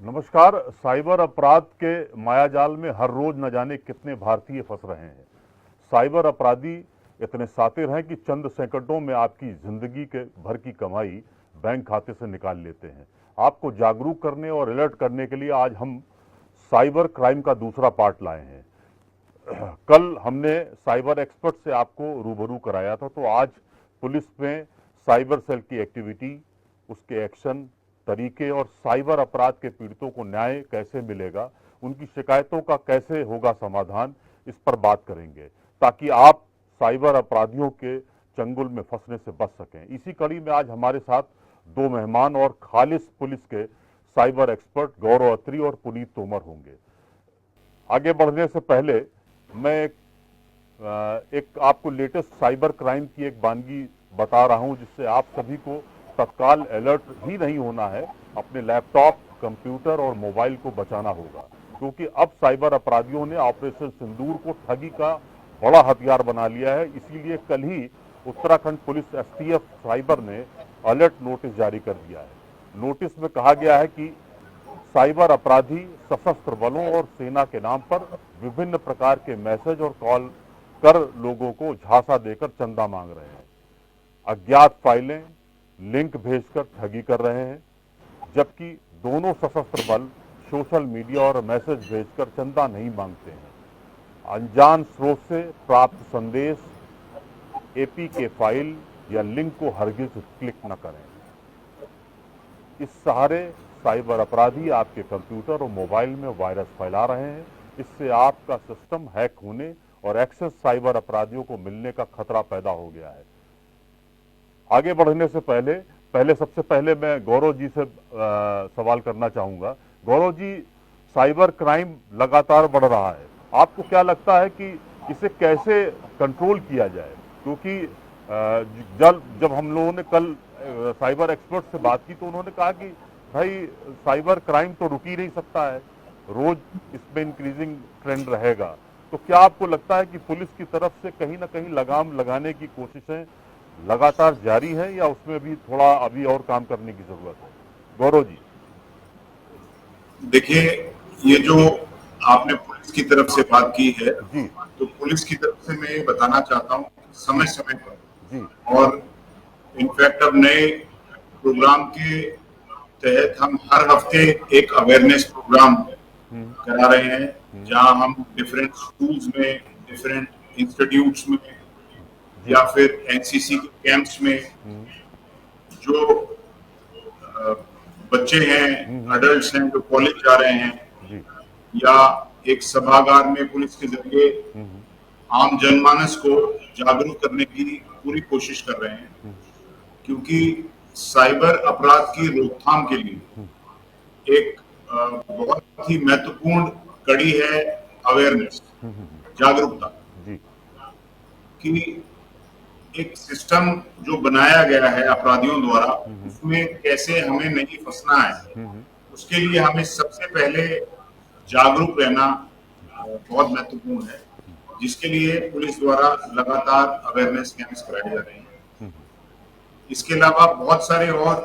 नमस्कार। साइबर अपराध के मायाजाल में हर रोज न जाने कितने भारतीय फंस रहे हैं। साइबर अपराधी इतने शातिर हैं कि चंद सेकंडों में आपकी जिंदगी के भर की कमाई बैंक खाते से निकाल लेते हैं। आपको जागरूक करने और अलर्ट करने के लिए आज हम साइबर क्राइम का दूसरा पार्ट लाए हैं। कल हमने साइबर एक्सपर्ट से आपको रूबरू कराया था, तो आज पुलिस में साइबर सेल की एक्टिविटी, उसके एक्शन, तरीके और साइबर अपराध के पीड़ितों को न्याय कैसे मिलेगा, उनकी शिकायतों का कैसे होगा समाधान, इस पर बात करेंगे ताकि आप साइबर अपराधियों के चंगुल में फंसने से बच सकें। इसी कड़ी में आज हमारे साथ दो मेहमान और खालिस पुलिस के साइबर एक्सपर्ट गौरव अत्री और पुनीत तोमर होंगे। आगे बढ़ने से पहले मैं एक आपको लेटेस्ट साइबर क्राइम की एक वानगी बता रहा हूं, जिससे आप सभी को तत्काल अलर्ट ही नहीं होना है, अपने लैपटॉप, कंप्यूटर और मोबाइल को बचाना होगा, क्योंकि अब साइबर अपराधियों ने ऑपरेशन सिंदूर को ठगी का बड़ा हथियार बना लिया है। इसीलिए कल ही उत्तराखंड पुलिस एसटीएफ साइबर ने अलर्ट नोटिस जारी कर दिया है। नोटिस में कहा गया है कि साइबर अपराधी सशस्त्र बलों और सेना के नाम पर विभिन्न प्रकार के मैसेज और कॉल कर लोगों को झांसा देकर चंदा मांग रहे हैं। अज्ञात फाइलें, लिंक भेजकर ठगी कर रहे हैं, जबकि दोनों सशस्त्र बल सोशल मीडिया और मैसेज भेजकर चंदा नहीं मांगते हैं। अनजान स्रोत से प्राप्त संदेश, एपीके फाइल या लिंक को हरगिज क्लिक न करें। इस सहारे साइबर अपराधी आपके कंप्यूटर और मोबाइल में वायरस फैला रहे हैं। इससे आपका सिस्टम हैक होने और एक्सेस साइबर अपराधियों को मिलने का खतरा पैदा हो गया है। आगे बढ़ने से पहले सबसे पहले मैं गौरव जी से सवाल करना चाहूंगा। गौरव जी, साइबर क्राइम लगातार बढ़ रहा है, आपको क्या लगता है कि इसे कैसे कंट्रोल किया जाए? क्योंकि जब हम लोगों ने कल साइबर एक्सपर्ट से बात की तो उन्होंने कहा कि भाई साइबर क्राइम तो रुक ही नहीं सकता है, रोज इसमें इंक्रीजिंग ट्रेंड रहेगा। तो क्या आपको लगता है कि पुलिस की तरफ से कहीं ना कहीं लगाम लगाने की कोशिशें लगातार जारी है, या उसमें भी थोड़ा अभी और काम करने की जरूरत है? गौरव जी। देखिए, ये जो आपने पुलिस की तरफ से बात की है, जी तो पुलिस की तरफ से मैं ये बताना चाहता हूँ समय जी समय पर, जी और इनफैक्ट अब नए प्रोग्राम के तहत हम हर हफ्ते एक अवेयरनेस प्रोग्राम करा रहे हैं, जहां हम डिफरेंट स्कूल्स में, डिफरेंट इंस्टीट्यूट्स में जी या फिर एनसीसी के कैंप्स में जो बच्चे हैं, अडल्ट्स हैं जो कॉलेज जा रहे हैं, जी या एक सभागार में पुलिस के जरिए आम जनमानस को जागरूक करने की पूरी कोशिश कर रहे हैं, क्योंकि साइबर अपराध की रोकथाम के लिए एक बहुत ही महत्वपूर्ण कड़ी है अवेयरनेस, जागरूकता, जी कि एक सिस्टम जो बनाया गया है अपराधियों द्वारा, उसमें कैसे हमें नहीं फंसना है। उसके लिए हमें सबसे पहले जागरूक रहना बहुत महत्वपूर्ण है, जिसके लिए पुलिस द्वारा लगातार अवेयरनेस कैंप्स कराए जा रहे हैं। इसके अलावा बहुत सारे और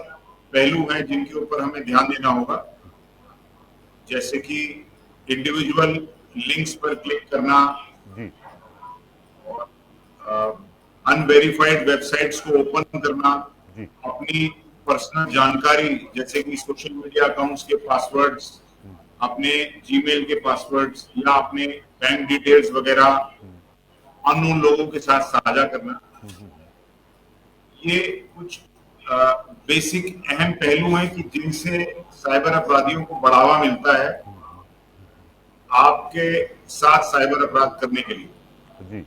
पहलू हैं जिनके ऊपर हमें ध्यान देना होगा, जैसे कि इंडिविजुअल लिंक्स पर क्लिक करना जी और अनवेरिफाइड वेबसाइट्स को ओपन करना, जी अपनी पर्सनल जानकारी जैसे कि सोशल मीडिया अकाउंट्स के पासवर्ड्स, अपने जीमेल के पासवर्ड्स या अपने बैंक डिटेल्स वगैरह अननोन लोगों के साथ साझा करना, ये कुछ बेसिक अहम पहलू हैं कि जिनसे साइबर अपराधियों को बढ़ावा मिलता है आपके साथ साइबर अपराध करने के लिए। जी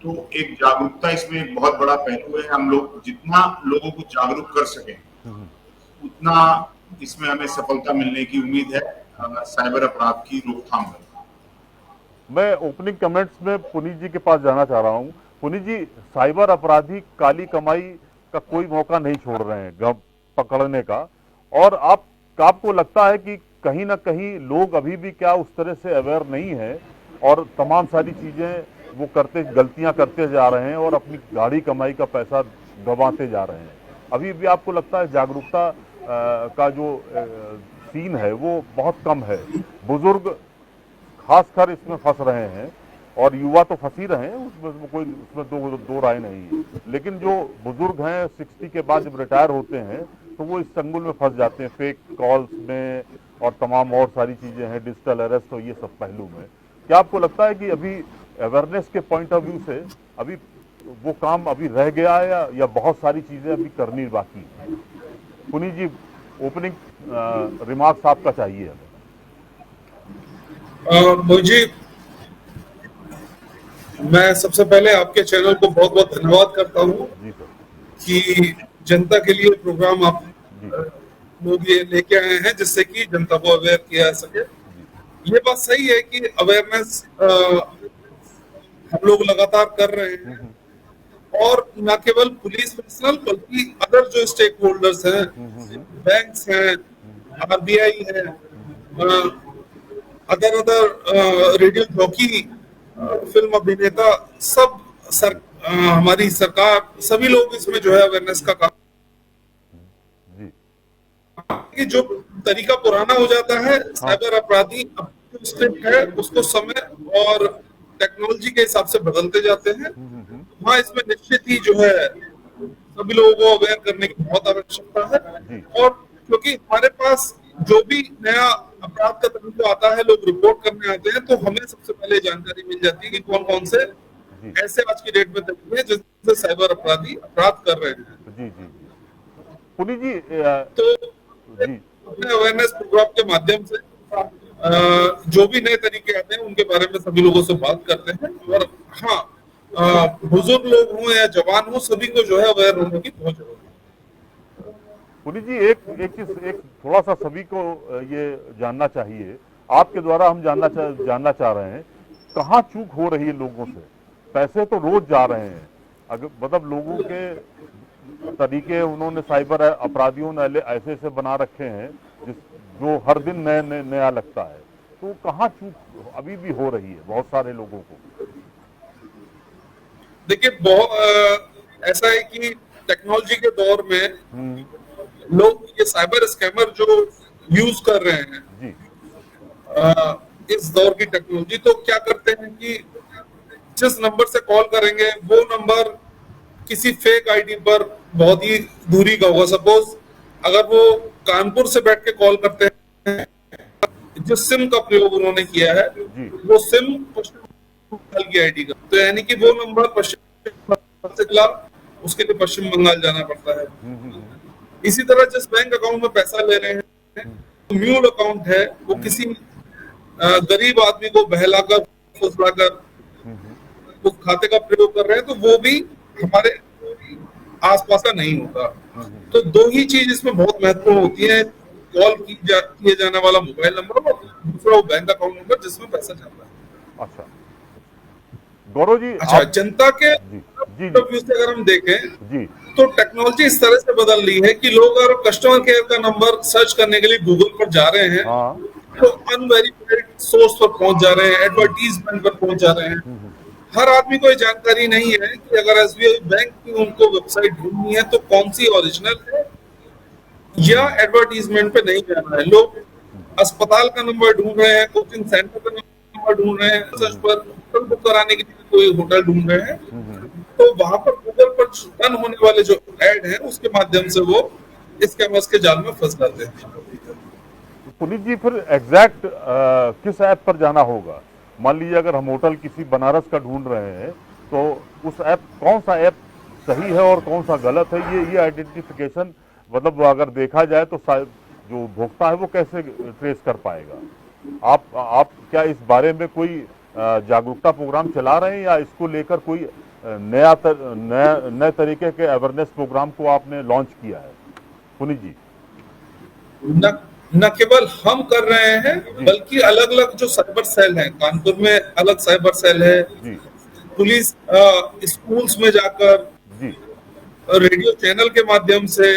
तो एक जागरूकता इसमें एक बहुत बड़ा पहलू है। हम लोग जितना लोगों को जागरूक कर सकें, उतना इसमें हमें सफलता मिलने की उम्मीद है साइबर अपराध की रोकथाम में। मैं ओपनिंग कमेंट्स में पुनीत जी के पास जाना चाह रहा हूं। पुनीत जी, साइबर अपराधी काली कमाई का कोई मौका नहीं छोड़ रहे हैं पकड़ने का, और आपको लगता है कि कहीं ना कहीं लोग अभी भी क्या उस तरह से अवेयर नहीं है और तमाम सारी चीजें वो गलतियां करते जा रहे हैं और अपनी गाढ़ी कमाई का पैसा गंवाते जा रहे हैं? अभी भी आपको लगता है जागरूकता का जो सीन है वो बहुत कम है। बुजुर्ग खासकर इसमें फंस रहे हैं और युवा तो फंस ही रहे हैं, उसमें कोई उसमें दो राय नहीं है। लेकिन जो बुजुर्ग हैं 60 के बाद जब रिटायर होते हैं तो वो इस चंगुल में फंस जाते हैं, फेक कॉल्स में और तमाम और सारी चीजें हैं, डिजिटल अरेस्ट और ये सब पहलू में। क्या आपको लगता है कि अभी अवेयरनेस के पॉइंट ऑफ व्यू से अभी वो काम अभी रह गया है या बहुत सारी चीजें अभी करनी बाकी है? पुनीत जी, ओपनिंग रिमार्क्स आपका चाहिए हमें। मुझे मैं सबसे पहले आपके चैनल को बहुत बहुत धन्यवाद करता हूँ जी सर। कि जनता के लिए प्रोग्राम आप जी लोग ये लेके आए हैं जिससे कि जनता को अवेयर किया जा सके। ये बात सही है कि अवेयरनेस हम लोग लगातार कर रहे हैं और न केवल पुलिस पर्सनल बल्कि अदर जो स्टेक होल्डर्स हैं, बैंक्स हैं, आरबीआई है, अदर रेडियो जॉकी, फिल्म अभिनेता, सब हमारी सरकार, सभी लोग इसमें जो है अवेयरनेस का काम जी कि जो तरीका पुराना हो जाता है, साइबर अपराधी स्क्रिप्ट है उसको समय और टेक्नोलॉजी के हिसाब से बदलते जाते हैं। वहाँ इसमें निश्चित ही जो है सभी लोगों को अवेयर करने की बहुत आवश्यकता है। और क्योंकि हमारे पास जो भी नया अपराध का तरीका आता है, लोग रिपोर्ट करने आते हैं, तो हमें सबसे पहले जानकारी मिल जाती है कि कौन कौन से ऐसे आज की डेट में तरीके हैं जिससे साइबर अपराधी अपराध कर रहे हैं। जी जी पुनीत जी तो जी अपने अवेयरनेस प्रोग्राम के माध्यम से जो भी नए तरीके आते हैं उनके बारे में सभी लोगों से बात करते हैं। और हाँ, बुजुर्ग लोग हों या जवान हो, सभी को जो है अवेयर होने की बहुत जरूरत है। पुनीत जी, एक चीज एक थोड़ा सा सभी को ये जानना चाहिए, आपके द्वारा हम जानना चाह रहे हैं, कहाँ चूक हो रही है लोगों से? पैसे तो रोज जा रहे हैं, अगर मतलब लोगों के तरीके उन्होंने साइबर अपराधियों ने ऐसे ऐसे बना रखे हैं जो हर दिन नया लगता है, तो कहाँ चूक अभी भी हो रही है बहुत सारे लोगों को? देखिए, बहुत ऐसा है कि टेक्नोलॉजी के दौर में लोग ये साइबर स्कैमर जो यूज कर रहे हैं जी इस दौर की टेक्नोलॉजी, तो क्या करते हैं कि जिस नंबर से कॉल करेंगे वो नंबर किसी फेक आईडी पर बहुत ही दूरी का होगा। सपोज अगर वो कानपुर से बैठ के कॉल करते हैं, जिस सिम का प्रयोग उन्होंने किया है वो सिम पश्चिम बंगाल की आईडी का, तो यानी कि वो नंबर पश्चिम बंगाल से मिला, उसके लिए पश्चिम बंगाल जाना पड़ता है। इसी तरह जिस बैंक अकाउंट में पैसा ले रहे हैं, म्यूल अकाउंट है, वो किसी गरीब आदमी को बहलाकर फुसलाकर उस खाते का प्रयोग कर रहे हैं, तो वो भी हमारे आसपास का नहीं होता। तो दो ही चीज इसमें बहुत महत्वपूर्ण होती है, कॉल किए जाने वाला मोबाइल नंबर और दूसरा वो बैंक अकाउंट नंबर जिसमें पैसा जाता है। अच्छा गौरव जी, अच्छा, जनता के जी से अगर हम देखें जी तो टेक्नोलॉजी इस तरह से बदल रही है कि लोग अगर कस्टमर केयर का नंबर सर्च करने के लिए गूगल पर जा रहे हैं, तो अनवेरिफाइड सोर्स पर पहुंच जा रहे हैं, एडवर्टीजमेंट पर पहुंच जा रहे हैं। हर आदमी को ये जानकारी नहीं है कि अगर एसबीआई बैंक की उनको वेबसाइट ढूंढनी है तो कौन सी ओरिजिनल है या एडवर्टीजमेंट पे नहीं जाना है। लोग अस्पताल का नंबर ढूंढ रहे हैं, कोचिंग सेंटर का नंबर ढूंढ रहे हैं, सर्च पर होटल बुक कराने के लिए कोई होटल ढूंढ रहे हैं, तो वहां पर गूगल पर रन होने वाले जो ऐड है उसके माध्यम से वो स्कैमर्स के जाल में फंस जाते हैं। पुनीत जी, फिर एग्जैक्ट किस ऐप पर जाना होगा? मान लीजिए अगर हम होटल किसी बनारस का ढूंढ रहे हैं, तो उस ऐप, कौन सा ऐप सही है और कौन सा गलत है, ये आइडेंटिफिकेशन मतलब अगर देखा जाए तो जो उपभोक्ता है वो कैसे ट्रेस कर पाएगा? आप क्या इस बारे में कोई जागरूकता प्रोग्राम चला रहे हैं या इसको लेकर कोई नए तरीके के अवेयरनेस प्रोग्राम को आपने लॉन्च किया है? पुनीत जी, न केवल हम कर रहे हैं बल्कि अलग अलग जो साइबर सेल हैं, कानपुर में अलग साइबर सेल है, पुलिस स्कूल्स में जाकर, रेडियो चैनल के माध्यम से,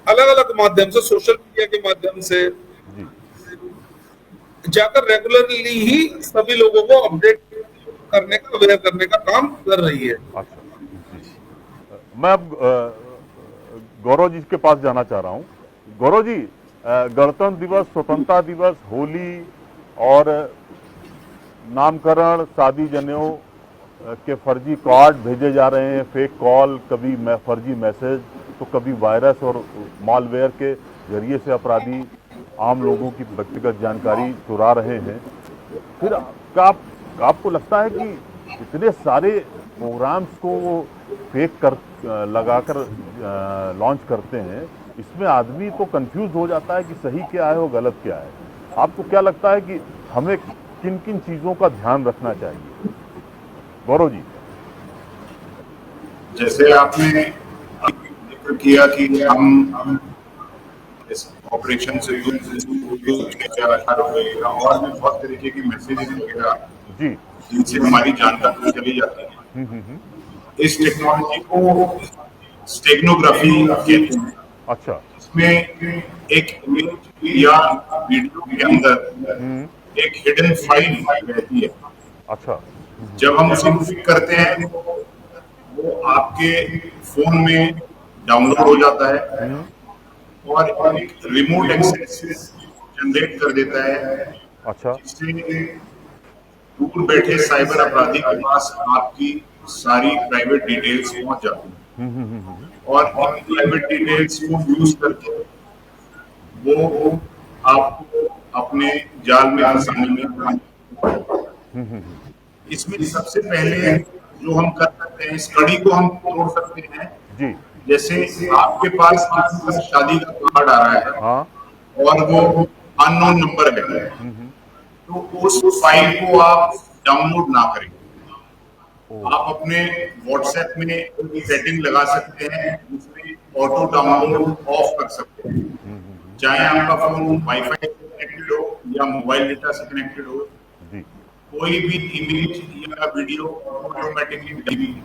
अलग अलग माध्यम से, सोशल मीडिया के माध्यम से जाकर रेगुलरली ही सभी लोगों को अपडेट करने का, अवेयर करने का काम कर रही है। अच्छा, मैं अब गौरव जी के पास जाना चाह रहा हूँ। गौरव जी, गणतंत्र दिवस, स्वतंत्रता दिवस, होली और नामकरण, शादी, जनेऊ के फर्जी कार्ड भेजे जा रहे हैं, फेक कॉल, कभी फर्जी मैसेज, तो कभी वायरस और मालवेयर के जरिए से अपराधी आम लोगों की व्यक्तिगत जानकारी चुरा रहे हैं। फिर आपको लगता है कि इतने सारे प्रोग्राम्स को वो फेक कर लगाकर लॉन्च करते हैं, इसमें आदमी तो कंफ्यूज हो जाता है कि सही क्या है और गलत क्या है। आपको क्या लगता है कि हमें किन किन चीजों का ध्यान रखना चाहिए? गौरव जी। जैसे आपने जिक्र किया कि हम इस ऑपरेशन से और भी बहुत तरीके की मैसेजेस वगैरह जी। जिनसे हमारी जानकारी चली जाती है, इस टेक्नोलॉजी को स्टेगनोग्राफी कहते हैं। अच्छा। इसमें एक इमेज या वीडियो के अंदर एक हिडन फाइल रहती है। अच्छा। जब हम उसे क्लिक करते हैं वो आपके फोन में डाउनलोड हो जाता है और एक रिमोट एक्सेस जनरेट कर देता है, अच्छा। जिससे दूर बैठे साइबर अपराधी के पास आपकी सारी प्राइवेट डिटेल्स पहुंच जाती हैं और इन प्राइवेट डिटेल्स को यूज करके वो आपको अपने जाल में फंसाने में। इसमें सबसे पहले जो हम कर सकते हैं, इस कड़ी को हम तोड़ सकते हैं। जी। जैसे आपके पास किसी का शादी का कार्ड आ रहा है, हाँ। और वो अननोन नंबर है, तो उस फाइल को आप डाउनलोड ना करें। आप अपने व्हाट्सएप में सेटिंग लगा सकते हैं जिसमें ऑटो डाउनलोड ऑफ कर सकते हैं, चाहे आपका फोन वाईफाई से कनेक्टेड हो या मोबाइल डेटा से कनेक्टेड हो। जी। कोई भी इमेज या वीडियो ऑटोमेटिकली डिलीट,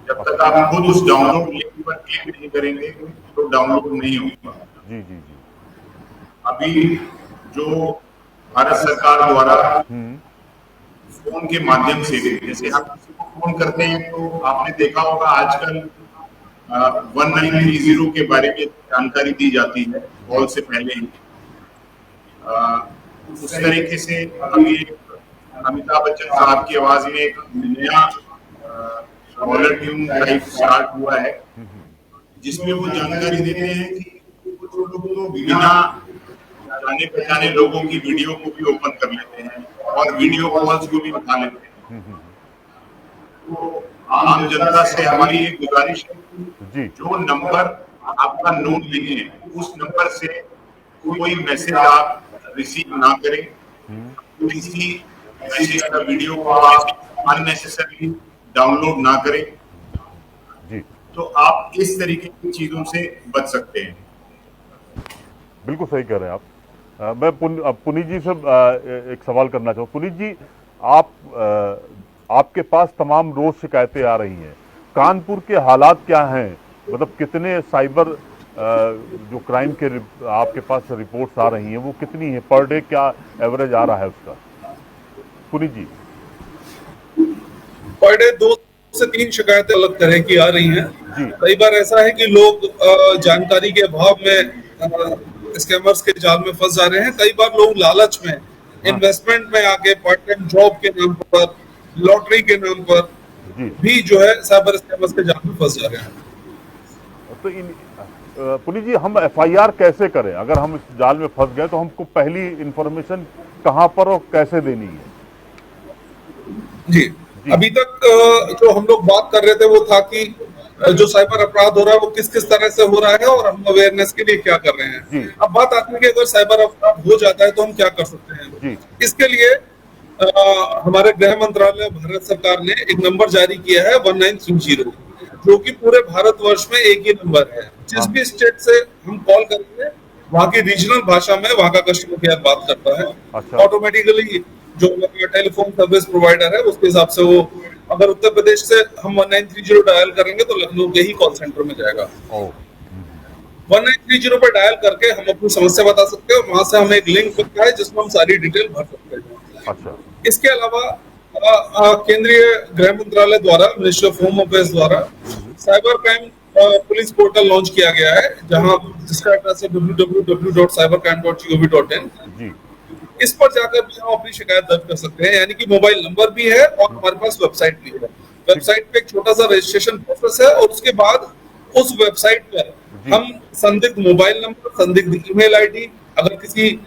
जब तक आप खुद उस डाउनलोड लिंक पर क्लिक नहीं करेंगे तो डाउनलोड नहीं होगा। जी। जी। जी। अभी जो भारत सरकार द्वारा फोन के माध्यम से, जैसे हम किसी को फोन करते हैं तो आपने देखा होगा आजकल 1930 के बारे में जानकारी दी जाती है कॉल से पहले ही। उस तरीके से अभी अमिताभ बच्चन साहब की आवाज में एक नया कॉलर ट्यून टाइप स्टार्ट हुआ है, जिसमें वो जानकारी देते हैं कि कुछ लोग तो बिना जाने पहचाने लोगों की वीडियो को भी ओपन कर लेते हैं और वीडियो कॉल्स को भी उठा लेते हैं। तो आम जनता से हमारी एक गुजारिश है, जी। जो नंबर आपका नोट नहीं है उस नंबर से कोई मैसेज आप रिसीव ना करें, किसी मैसेज का वीडियो को अननेसेसरी डाउनलोड ना करें। जी। तो आप इस तरीके की चीजों से बच सकते हैं। बिल्कुल सही कह रहे हैं आप। मैं पुनीत जी से एक सवाल करना चाहूँ। पुनीत जी, आपके पास तमाम रोज शिकायतें आ रही हैं, कानपुर के हालात क्या हैं? मतलब कितने साइबर जो क्राइम के आपके पास रिपोर्ट्स आ रही हैं वो कितनी है पर डे, क्या एवरेज आ रहा है उसका? पुनीत जी। पर डे 2 से 3 शिकायतें अलग तरह की आ रही हैं। कई बार ऐसा है कि लोग जानकारी के अभाव में स्कैमर्स के जाल में फंस जा रहे हैं। कई बार लोग लालच में, इन्वेस्टमेंट में आके पार्ट टाइम जॉब के नाम पर, लॉटरी के नाम पर भी जो है साइबर स्कैमर्स के जाल में फंस जा रहे हैं। तो पुनीत जी, हम एफआईआर कैसे करें? अगर हम इस जाल में फंस गए तो हमको पहली इंफॉर्मेशन कहां पर और कैसे देनी है? जी, अभी तक जो हम लोग बात कर रहे थे वो था कि जो साइबर अपराध हो रहा है वो किस किस तरह से हो रहा है और हम अवेयरनेस के लिए क्या कर रहे हैं। अब बात आती है कि अगर साइबर अपराध हो जाता है तो हम क्या कर सकते हैं। इसके लिए हमारे गृह मंत्रालय, भारत सरकार ने एक नंबर जारी किया है 1930, जो कि पूरे भारतवर्ष में एक ही नंबर है। जिस भी स्टेट से हम कॉल करेंगे वहाँ की रीजनल भाषा में वहाँ का कस्टमर केयर बात करता है। ऑटोमेटिकली जो टेलीफोन सर्विस प्रोवाइडर है उसके हिसाब से वो, अगर उत्तर प्रदेश से हम 1930 डायल करेंगे तो लखनऊ के ही कॉल सेंटर में जाएगा। 1930 पर डायल करके हम अपनी समस्या बता सकते हैं और वहां से हमें एक लिंक मिलता है जिसमें हम सारी डिटेल भर सकते हैं। अच्छा। इसके अलावा केंद्रीय गृह मंत्रालय द्वारा, मिनिस्ट्री ऑफ होम अफेयर्स द्वारा cyber crime police portal launch किया गया है, जहां जिसका एड्रेस है www.cybercrime.gov.in। जी इस पर जाकर भी हम अपनी शिकायत दर्ज कर सकते हैं, यानी कि मोबाइल नंबर भी है और हमारे पास वेबसाइट भी है। वेबसाइट पे एक छोटा सा रजिस्ट्रेशन प्रोसेस है और उसके बाद उस वेबसाइट पर जी। हम संदिग्ध मोबाइल नंबर, संदिग्ध ईमेल आईडी, अगर किसी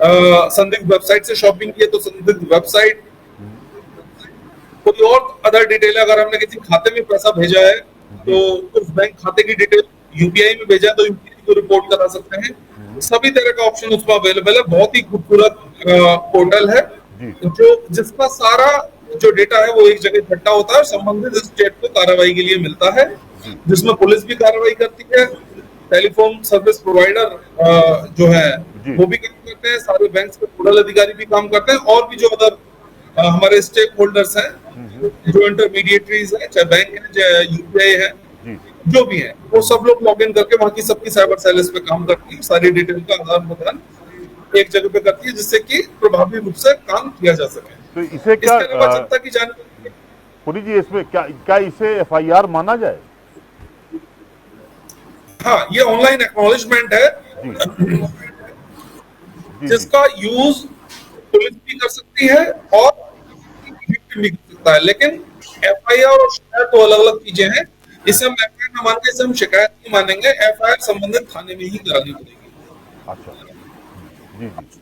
संदिग्ध वेबसाइट से शॉपिंग की है तो संदिग्ध वेबसाइट, कोई और अदर डिटेल है, अगर हमने किसी खाते में पैसा भेजा है तो उस बैंक खाते की डिटेल, यूपीआई में भेजा तो यूपीआई को रिपोर्ट करा सकते हैं। सभी तरह का ऑप्शन उसमें अवेलेबल है। बहुत ही खूबसूरत पोर्टल है जी जो जिसका सारा जो डेटा है वो एक जगह इकट्ठा होता है और संबंधित स्टेट को कार्रवाई के लिए मिलता है, जिसमें पुलिस भी कार्रवाई करती है, टेलीफोन सर्विस प्रोवाइडर जो है जी। वो भी काम करते हैं, सारे बैंक के नोडल अधिकारी भी काम करते हैं, और भी जो अदर हमारे स्टेक होल्डर्स हैं, जो इंटरमीडिएटरीज हैं, चाहे बैंक है चाहे यूपीआई है, जी जो भी है, वो सब लोग लॉग इन करके वहां की सबकी साइबर सेल इस पे काम करती है, सारी डिटेल का आदान प्रदान एक जगह पे करती है, जिससे कि प्रभावी रूप से काम किया जा सके। तो इसे क्या इसके अलावा जनता की जानकारी, पुरी जी, इसमें क्या इसे एफआईआर माना जाए? हाँ, ये ऑनलाइन एक्नॉलेजमेंट है जी जी जिसका यूज पुलिस भी कर सकती है और victim भी कर सकता है, लेकिन एफआईआर और शिकायत तो अलग अलग चीजें हैं। इसे हम एफआईआर न मानते, इसे हम शिकायत नहीं मानेंगे, एफआईआर संबंधित थाने में ही करानी पड़ेगी। अच्छा जी जी।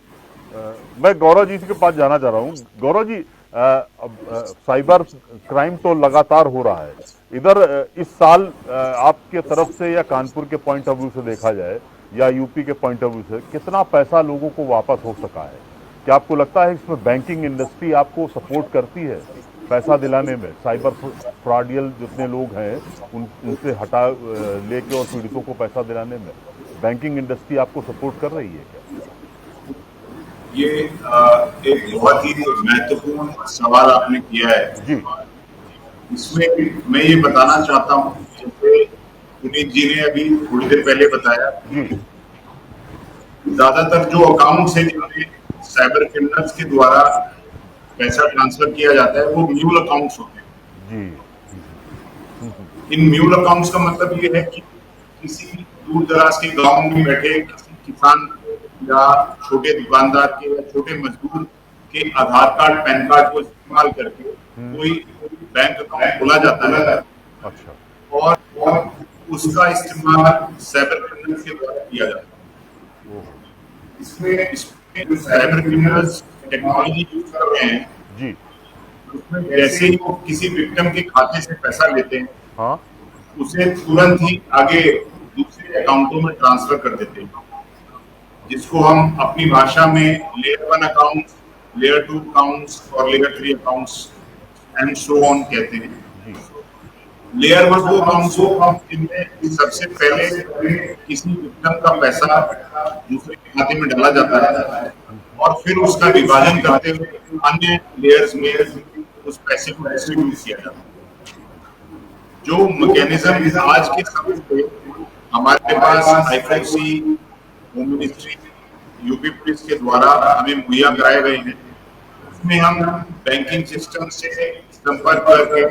मैं गौरव जी के पास जाना चाह रहा हूँ। गौरव जी, साइबर क्राइम तो लगातार हो रहा है इधर। इस साल आपके तरफ से या कानपुर के पॉइंट ऑफ व्यू से देखा जाए या यूपी के पॉइंट ऑफ व्यू से कितना पैसा लोगों को वापस हो सका है? क्या आपको लगता है इसमें बैंकिंग इंडस्ट्री आपको सपोर्ट करती है पैसा दिलाने में? साइबर फ्रॉडियल जितने लोग हैं उनसे हटा लेके और पीड़ितों को पैसा दिलाने में बैंकिंग इंडस्ट्री आपको सपोर्ट कर रही है क्या? ये एक बहुत ही महत्वपूर्ण सवाल आपने किया है जी इसमें मैं ये बताना चाहता हूँ, जैसे पुनीत जी ने अभी थोड़ी देर पहले बताया, जी ज्यादातर जो अकाउंट है जिनमें साइबर क्रिमिनल्स के द्वारा पैसा ट्रांसफर किया जाता है वो म्यूल अकाउंट्स होते हैं। जी इन म्यूल अकाउंट्स का मतलब ये है कि किसी दूर दराज के गांव में बैठे किसी किसान या छोटे दुकानदार के या छोटे मजदूर के आधार कार्ड, पैन कार्ड को इस्तेमाल करके कोई बैंक अकाउंट खोला जाता है अच्छा और उसका इस्तेमाल साइबर क्रिमिनल्स के द्वारा किया जाता है। इसमें जो साइबर क्रिमिनल्स टेक्नोलॉजी यूज कर रहे हैं, जी उसमें जैसे ही वो किसी विक्टिम के खाते से पैसा लेते हैं, हाँ उसे तुरंत ही आगे दूसरे अकाउंटों में ट्रांसफर कर देते हैं, जिसको हम अपनी भाषा में लेयर 1 अकाउंट, लेयर 2 अकाउंट्स और layer 3 accounts and so on कहते हैं। लेयर 1 वो अकाउंट्स जिनमें सबसे पहले किसी विक्टिम का पैसा दूसरे के खाते में डाला जाता है और फिर उसका विभाजन करते हुए अन्य लेयर्स में उस पैसे को डिस्ट्रीब्यूट किया जाता है। जो मैकेनिज्म आज के समय पे हमारे पास आईफोसी, होम मिनिस्ट्री, यूपी पुलिस के द्वारा हमें मुहैया कराए गए हैं, उसमें हम बैंकिंग सिस्टम से संपर्क करके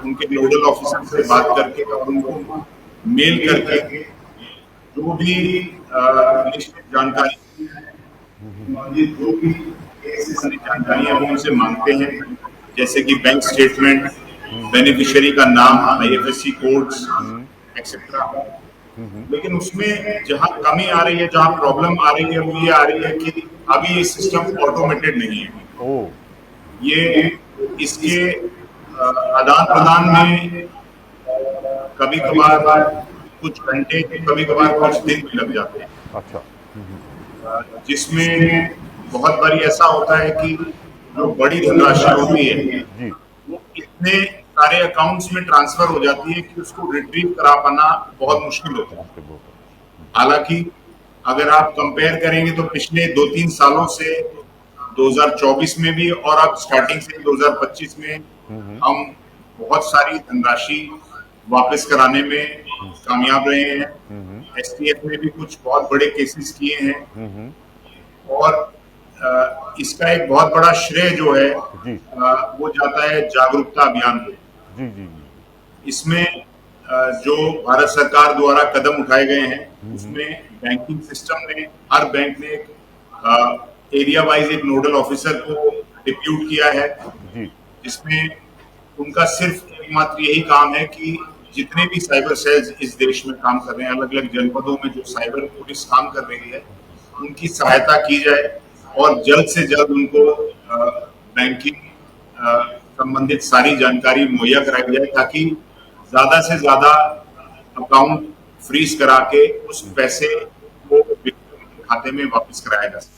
उनके नोडल ऑफिसर से बात करके और उनको मेल करके जो भी निश्चित जानकारी जो भी जानकारियां वो उनसे मांगते हैं, जैसे कि बैंक स्टेटमेंट, बेनिफिशियरी का नाम, आईएफएससी कोड्स एक्सेट्रा। लेकिन उसमें जहां कमी आ रही है, जहां प्रॉब्लम आ रही है, वो ये आ रही है कि अभी ये सिस्टम ऑटोमेटेड नहीं है। ओ ये इसके आदान प्रदान में कभी कभार कुछ घंटे, कभी कभार कुछ दिन भी लग जाते हैं, अच्छा जिसमें बहुत बारी ऐसा होता है कि जो बड़ी धनराशि होती है जी वो इतने सारे अकाउंट्स में ट्रांसफर हो जाती है कि उसको रिट्रीव करा पाना बहुत मुश्किल होता है। हालांकि अगर आप कंपेयर करेंगे तो पिछले 2-3 सालों से 2024 में भी और अब स्टार्टिंग से 2025 में हम बहुत सारी धनराशि वापस कराने में कामयाब रहे हैं। एसटीएफ ने भी कुछ बहुत बड़े केसेस किए हैं और इसका एक बहुत बड़ा श्रेय जो है वो जाता है जागरूकता अभियान पे। जी जी जी इसमें जो भारत सरकार द्वारा कदम उठाए गए हैं उसमें बैंकिंग सिस्टम ने, हर बैंक ने एरिया वाइज एक नोडल ऑफिसर को डिप्यूट किया है, जी जिसमें उनका सिर्फ एकमात्र यही काम है कि जितने भी साइबर सेल्स इस देश में काम कर रहे हैं, अलग अलग जनपदों में जो साइबर पुलिस काम कर रही है, उनकी सहायता की जाए और जल्द से जल्द उनको बैंकिंग संबंधित सारी जानकारी मुहैया कराई जाए, ताकि ज्यादा से ज्यादा अकाउंट फ्रीज करा के उस पैसे को खाते में वापस कराया जा सके।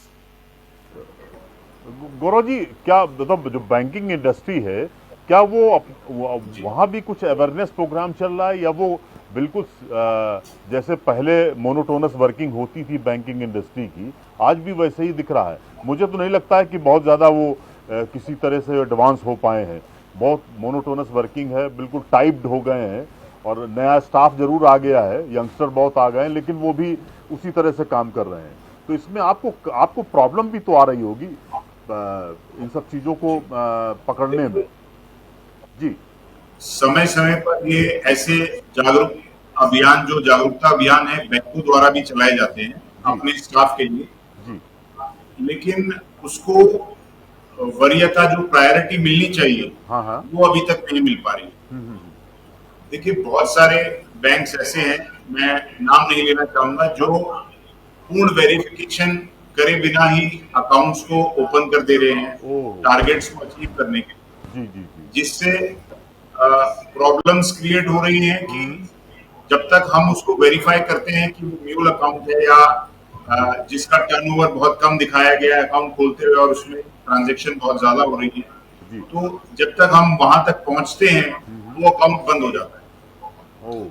गौरव जी, क्या मतलब जो बैंकिंग इंडस्ट्री है, क्या वो वहाँ भी कुछ अवेयरनेस प्रोग्राम चल रहा है, या वो बिल्कुल जैसे पहले मोनोटोनस वर्किंग होती थी बैंकिंग इंडस्ट्री की, आज भी वैसे ही दिख रहा है? मुझे तो नहीं लगता है कि बहुत ज़्यादा वो किसी तरह से एडवांस हो पाए हैं। बहुत मोनोटोनस वर्किंग है, बिल्कुल टाइप्ड हो गए हैं, और नया स्टाफ जरूर आ गया है, यंगस्टर बहुत आ गए हैं, लेकिन वो भी उसी तरह से काम कर रहे हैं। तो इसमें आपको प्रॉब्लम भी तो आ रही होगी इन सब चीज़ों को पकड़ने में। जी, समय समय पर ये ऐसे जागरूकता अभियान है, बैंकों द्वारा भी चलाए जाते हैं अपने स्टाफ के लिए, जी, लेकिन उसको वरीयता जो प्रायोरिटी मिलनी चाहिए, हाँ हाँ, वो अभी तक नहीं मिल पा रही। देखिए, बहुत सारे बैंक्स ऐसे हैं, मैं नाम नहीं लेना चाहूंगा, जो पूर्ण वेरिफिकेशन करे बिना ही अकाउंट्स को ओपन कर दे रहे हैं टारगेट्स को अचीव करने के लिए, जी जी जी, जिससे प्रॉब्लम्स क्रिएट हो रही हैं कि जब तक हम उसको वेरीफाई करते हैं कि वो म्यूल अकाउंट है या जिसका टर्नओवर बहुत कम दिखाया गया है अकाउंट खोलते हुए और उसमें ट्रांजैक्शन बहुत ज्यादा हो रही है, जी, तो जब तक हम वहां तक पहुंचते हैं वो अकाउंट बंद हो जाता है।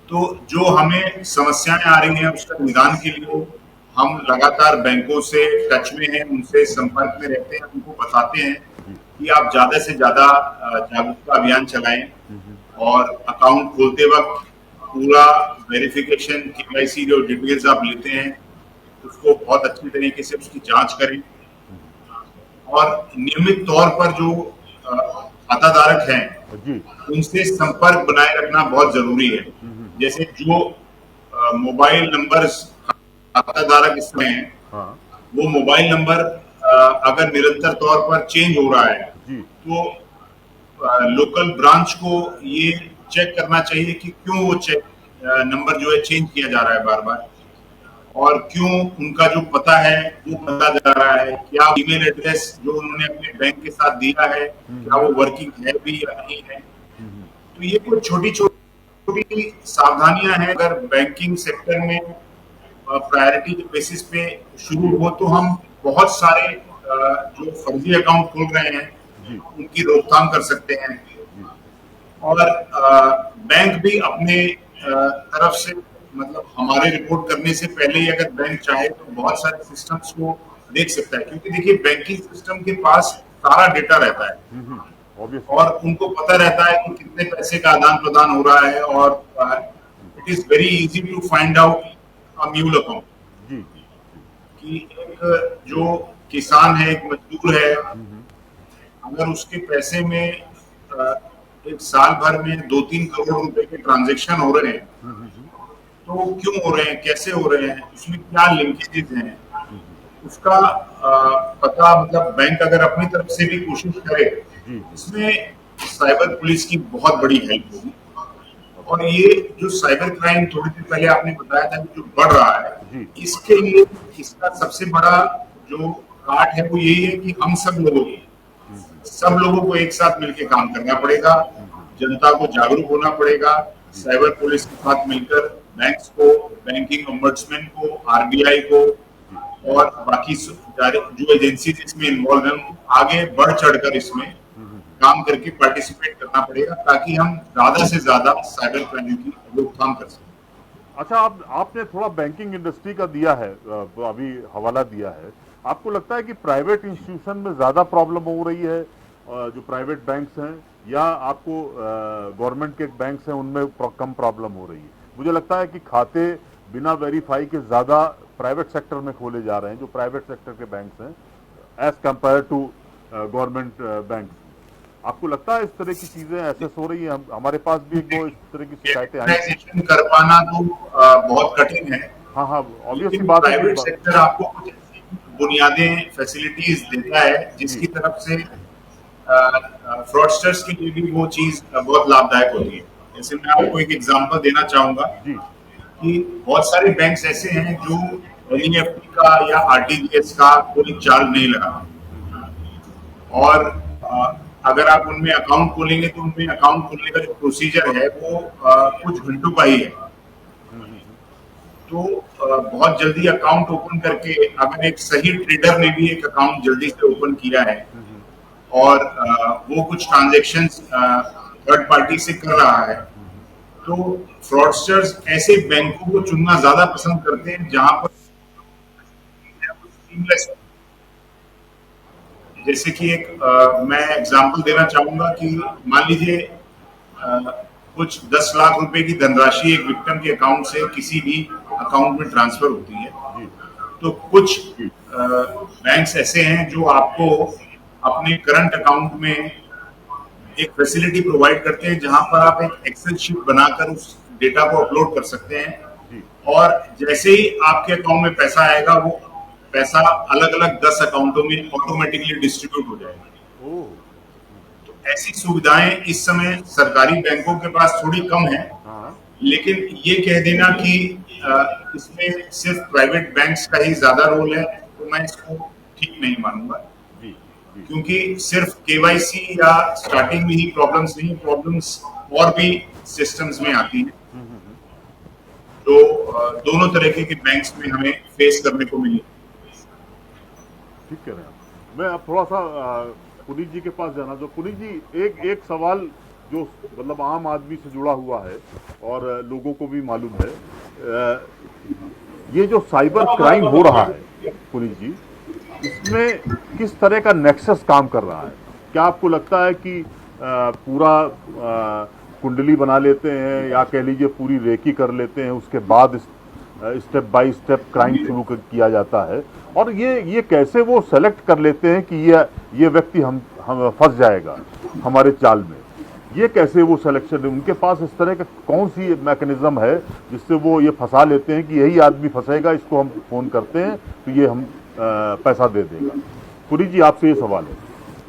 तो जो हमें समस्याएं आ रही हैं उसका निदान के लिए हम लगातार बैंकों से टच में हैं, उनसे संपर्क में रहते हैं, उनको बताते हैं कि आप ज्यादा से ज्यादा जागरूकता अभियान चलाएं और अकाउंट खोलते वक्त पूरा वेरिफिकेशन केवाईसी जो डिटेल्स आप लेते हैं उसको बहुत अच्छी तरीके से उसकी जांच करें, और नियमित तौर पर जो खाताधारक हैं उनसे संपर्क बनाए रखना बहुत जरूरी है। जैसे जो मोबाइल नंबर्स खाताधारक इसमें हैं, वो मोबाइल नंबर अगर निरंतर तौर पर चेंज हो रहा है तो लोकल ब्रांच को ये चेक करना चाहिए कि क्यों वो नंबर जो है चेंज किया जा रहा है बार बार, और क्यों उनका जो पता है वो बदला जा रहा है, क्या ईमेल एड्रेस जो उन्होंने अपने बैंक के साथ दिया है क्या वो वर्किंग है भी या नहीं है। तो ये कुछ छोटी छोटी सावधानियां हैं, अगर बैंकिंग सेक्टर में प्रायोरिटी के बेसिस पे शुरू हो तो हम बहुत सारे जो फर्जी अकाउंट खोल रहे हैं उनकी रोकथाम कर सकते हैं, और बैंक भी अपने तरफ से मतलब हमारे रिपोर्ट करने से पहले ही अगर बैंक चाहे तो बहुत सारे सिस्टम्स को देख सकता है, क्योंकि देखिए बैंकिंग सिस्टम के पास सारा डेटा रहता है और उनको पता रहता है कि कितने पैसे का आदान प्रदान हो रहा है, और it is very easy to find out a mule account. कि एक जो किसान है, एक मजदूर है, अगर उसके पैसे में एक साल भर में 2-3 करोड़ रुपए के ट्रांजैक्शन हो रहे हैं, तो क्यों हो रहे हैं, कैसे हो रहे हैं, उसमें क्या लिंकेजेस हैं, उसका पता मतलब बैंक अगर अपनी तरफ से भी कोशिश करे, इसमें साइबर पुलिस की बहुत बड़ी हेल्प होगी। और ये जो साइबर क्राइम थोड़ी देर पहले आपने बताया था कि जो बढ़ रहा है, इसके लिए इसका सबसे बड़ा जो काट है वो यही है कि हम सब लोगों को एक साथ मिलकर काम करना पड़ेगा, जनता को जागरूक होना पड़ेगा, साइबर पुलिस के साथ मिलकर बैंक्स को, बैंकिंग ओम्बड्समैन को, आरबीआई को और बाकी जो एजेंसी इसमें इन्वॉल्व है आगे बढ़ चढ़कर इसमें काम करके पार्टिसिपेट करना पड़ेगा, ताकि हम ज्यादा से ज्यादा साइबर क्राइम की रोकथाम कर सकें। अच्छा, आपने थोड़ा बैंकिंग इंडस्ट्री का दिया है, अभी हवाला दिया है, आपको लगता है कि प्राइवेट इंस्टीट्यूशन में ज्यादा प्रॉब्लम हो रही है, जो प्राइवेट बैंक्स हैं, या आपको गवर्नमेंट के बैंक्स हैं उनमें कम प्रॉब्लम हो रही है? मुझे लगता है कि खाते बिना वेरीफाई के ज्यादा प्राइवेट सेक्टर में खोले जा रहे हैं, जो प्राइवेट सेक्टर के बैंक्स हैं, as compare to government banks. आपको लगता है इस तरह की चीजें ऐसे हो रही है? हमारे पास भी एक दो इस तरह की शिकायतें आई। कैपिटलाइजेशन कर पाना तो बहुत कठिन है, हाँ हाँ, ऑब्वियस सी लेकिन बात है कि प्राइवेट सेक्टर आपको कुछ ऐसी बुनियादें फैसिलिटीज देता है जी जिसकी तरफ से फ्रॉडस्टर्स के लिए भी वो चीज बहुत लाभदायक होती है। जैसे मैं आपको एक एग्जांपल देना चाहूंगा जी कि बहुत सारे बैंक्स ऐसे हैं जो एनईएफटी का या आरटीजीएस का कोई चार्ज नहीं लगा, और अगर आप उनमें अकाउंट खोलेंगे तो उनमें अकाउंट खोलने का जो प्रोसीजर है वो कुछ घंटों का ही है। तो बहुत जल्दी अकाउंट ओपन करके अगर एक सही ट्रेडर ने भी एक अकाउंट जल्दी से ओपन किया है और वो कुछ ट्रांजेक्शंस थर्ड पार्टी से कर रहा है, तो फ्रॉडस्टर्स ऐसे बैंकों को चुनना ज्यादा पसंद करते हैं जहां पर सीमलेस। जैसे कि एक मैं एग्जांपल देना चाहूंगा कि मान लीजिए कुछ 10 लाख रुपए की धनराशि एक विक्टिम के अकाउंट से किसी भी अकाउंट में ट्रांसफर होती है, तो कुछ बैंक्स ऐसे हैं जो आपको अपने करंट अकाउंट में एक फैसिलिटी प्रोवाइड करते हैं जहां पर आप एक एक्सेल शीट बनाकर उस डेटा को अपलोड कर सकते हैं, और जैसे ही आपके अकाउंट में पैसा आएगा वो पैसा अलग अलग 10 अकाउंटों में ऑटोमेटिकली डिस्ट्रीब्यूट हो जाएगा। तो ऐसी सुविधाएं इस समय सरकारी बैंकों के पास थोड़ी कम है, लेकिन ये कह देना कि इसमें सिर्फ प्राइवेट बैंक्स का ही ज्यादा रोल है तो मैं इसको ठीक नहीं मानूंगा, क्योंकि सिर्फ केवाईसी या स्टार्टिंग में ही प्रॉब्लम्स नहीं, प्रॉब्लम्स और भी सिस्टम्स में आती हैं जो दोनों तरह के बैंक्स में हमें फेस करने को मिली। ठीक कह रहे हैं। मैं अब थोड़ा सा पुनीत जी के पास जाना। जो पुनीत जी, एक सवाल जो मतलब आम आदमी से जुड़ा हुआ है और लोगों को भी मालूम है, ये जो साइबर क्राइम हो रहा है पुनीत जी, इसमें किस तरह का नेक्सस काम कर रहा है? क्या आपको लगता है कि पूरा कुंडली बना लेते हैं या कह लीजिए पूरी रेकी कर लेते हैं, उसके बाद स्टेप बाय स्टेप क्राइम शुरू किया जाता है, और ये कैसे वो सेलेक्ट कर लेते हैं कि ये व्यक्ति हम फंस जाएगा हमारे जाल में? ये कैसे वो सिलेक्शन, उनके पास इस तरह का कौन सी मैकेनिज्म है जिससे वो ये फंसा लेते हैं कि यही आदमी फंसेगा, इसको हम फोन करते हैं तो ये हम पैसा दे देगा? पुरी जी, आपसे ये सवाल है,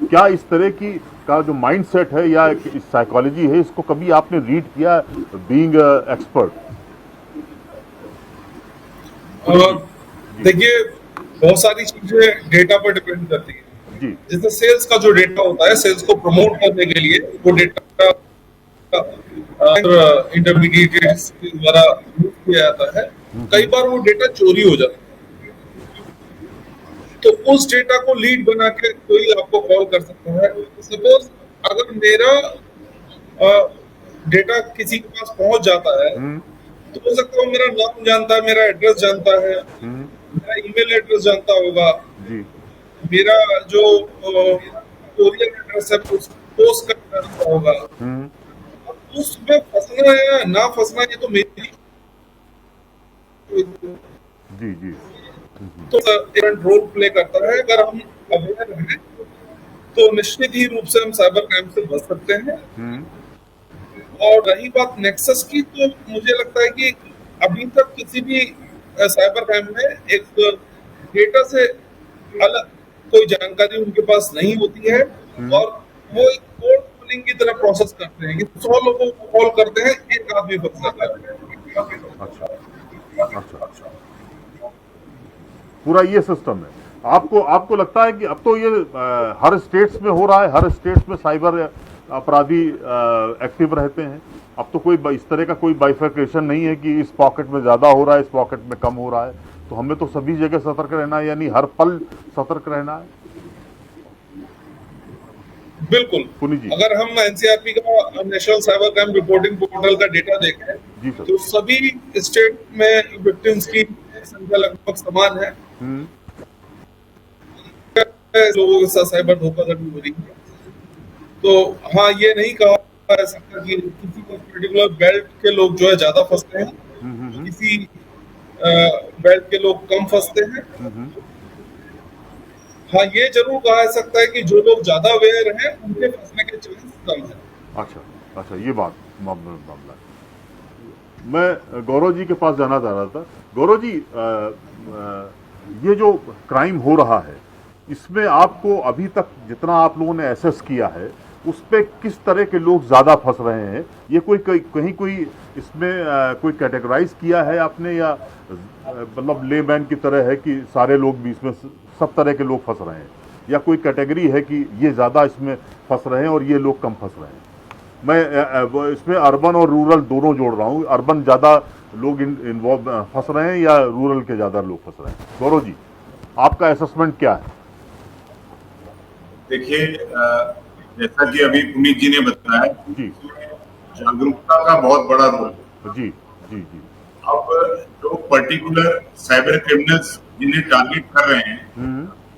क्या इस तरह की का जो माइंडसेट है या इस साइकोलॉजी है, इसको कभी आपने रीड किया बीइंग एक्सपर्ट? देखिए, बहुत सारी चीजें डेटा पर डिपेंड करती है जी। जैसे सेल्स का जो डेटा होता है, सेल्स को प्रमोट करने के लिए वो डेटा इंटरमीडिएट्स के द्वारा यूज किया जाता है। कई बार वो डेटा चोरी हो जाता है, तो उस डेटा को लीड बना के कोई आपको कॉल कर सकता है। सपोज अगर मेरा डेटा किसी के पास पहुंच जाता है, तो हो सकता है वो मेरा नाम जानता है, मेरा एड्रेस जानता है, मेरा ईमेल एड्रेस जानता होगा, मेरा जो कोरियर एड्रेस है पोस्ट करता होगा। उसमें फंसना है या ना फंसना, ये तो मेरी जी तो एक रोल प्ले करता है। अगर हम अवेयर हैं तो निश्चित ही रूप से हम साइबर क्राइम से बच सकते हैं। और रही बात नेक्सस की, तो मुझे लगता है कि अभी तक किसी भी साइबर क्राइम में एक डेटा से अलग कोई जानकारी उनके पास नहीं होती है, और वो एक कोल्ड कॉलिंग की तरह प्रोसेस करते हैं कि 100 लोगों को कॉल करते हैं, एक आदमी फंस जाता है। अच्छा, पूरा ये सिस्टम है। आपको लगता है कि अब तो ये हर स्टेट्स में हो रहा है, हर स्टेट्स में साइबर अपराधी एक्टिव रहते हैं? अब तो कोई इस तरह का कोई बाइफर्केशन नहीं है कि इस पॉकेट में ज्यादा हो रहा है, इस पॉकेट में कम हो रहा है। तो हमें तो सभी जगह सतर्क रहना है, यानी हर पल सतर्क रहना है। बिल्कुल। अगर हम एनसीआरपी का national cyber crime reporting portal का डेटा देखें तो सभी स्टेट में विक्टिम्स की संख्या लगभग समान है। लोगों के साथ साइबर धोखाधड़ी हो रही है। तो हाँ, ये नहीं कहा जा सकता कि किसी पर्टिकुलर बेल्ट के लोग जो है ज्यादा फंसते हैं, किसी बेल्ट के लोग कम फंसते हैं। हाँ, ये जरूर कहा जा सकता है कि जो लोग ज्यादा अवेयर हैं उनके फंसने के चांस कम है। अच्छा अच्छा, ये बात मामला मामला है। मैं गौरव जी के पास जाना चाह रहा था। गौरव जी, ये जो क्राइम हो रहा है, इसमें आपको अभी तक जितना आप लोगों ने एसेस किया है, उस पे किस तरह के लोग ज्यादा फंस रहे हैं? ये कहीं कोई इसमें कोई कैटेगराइज किया है आपने, या मतलब लेमैन की तरह है कि सारे लोग भी इसमें सब तरह के लोग फंस रहे हैं, या कोई कैटेगरी है कि ये ज्यादा इसमें फंस रहे हैं और ये लोग कम फंस रहे हैं? मैं इसमें अर्बन और रूरल दोनों जोड़ रहा हूँ। अर्बन ज्यादा लोग इन्वॉल्व फंस रहे हैं या रूरल के ज्यादा लोग फंस रहे हैं? गौरव जी, आपका असेसमेंट क्या है? देखिए, जैसा कि अभी पुनीत जी ने बताया, जी जागरूकता का बहुत बड़ा रोल है। जी जी जी। अब जो पर्टिकुलर साइबर क्रिमिनल्स जिन्हें टारगेट कर रहे हैं,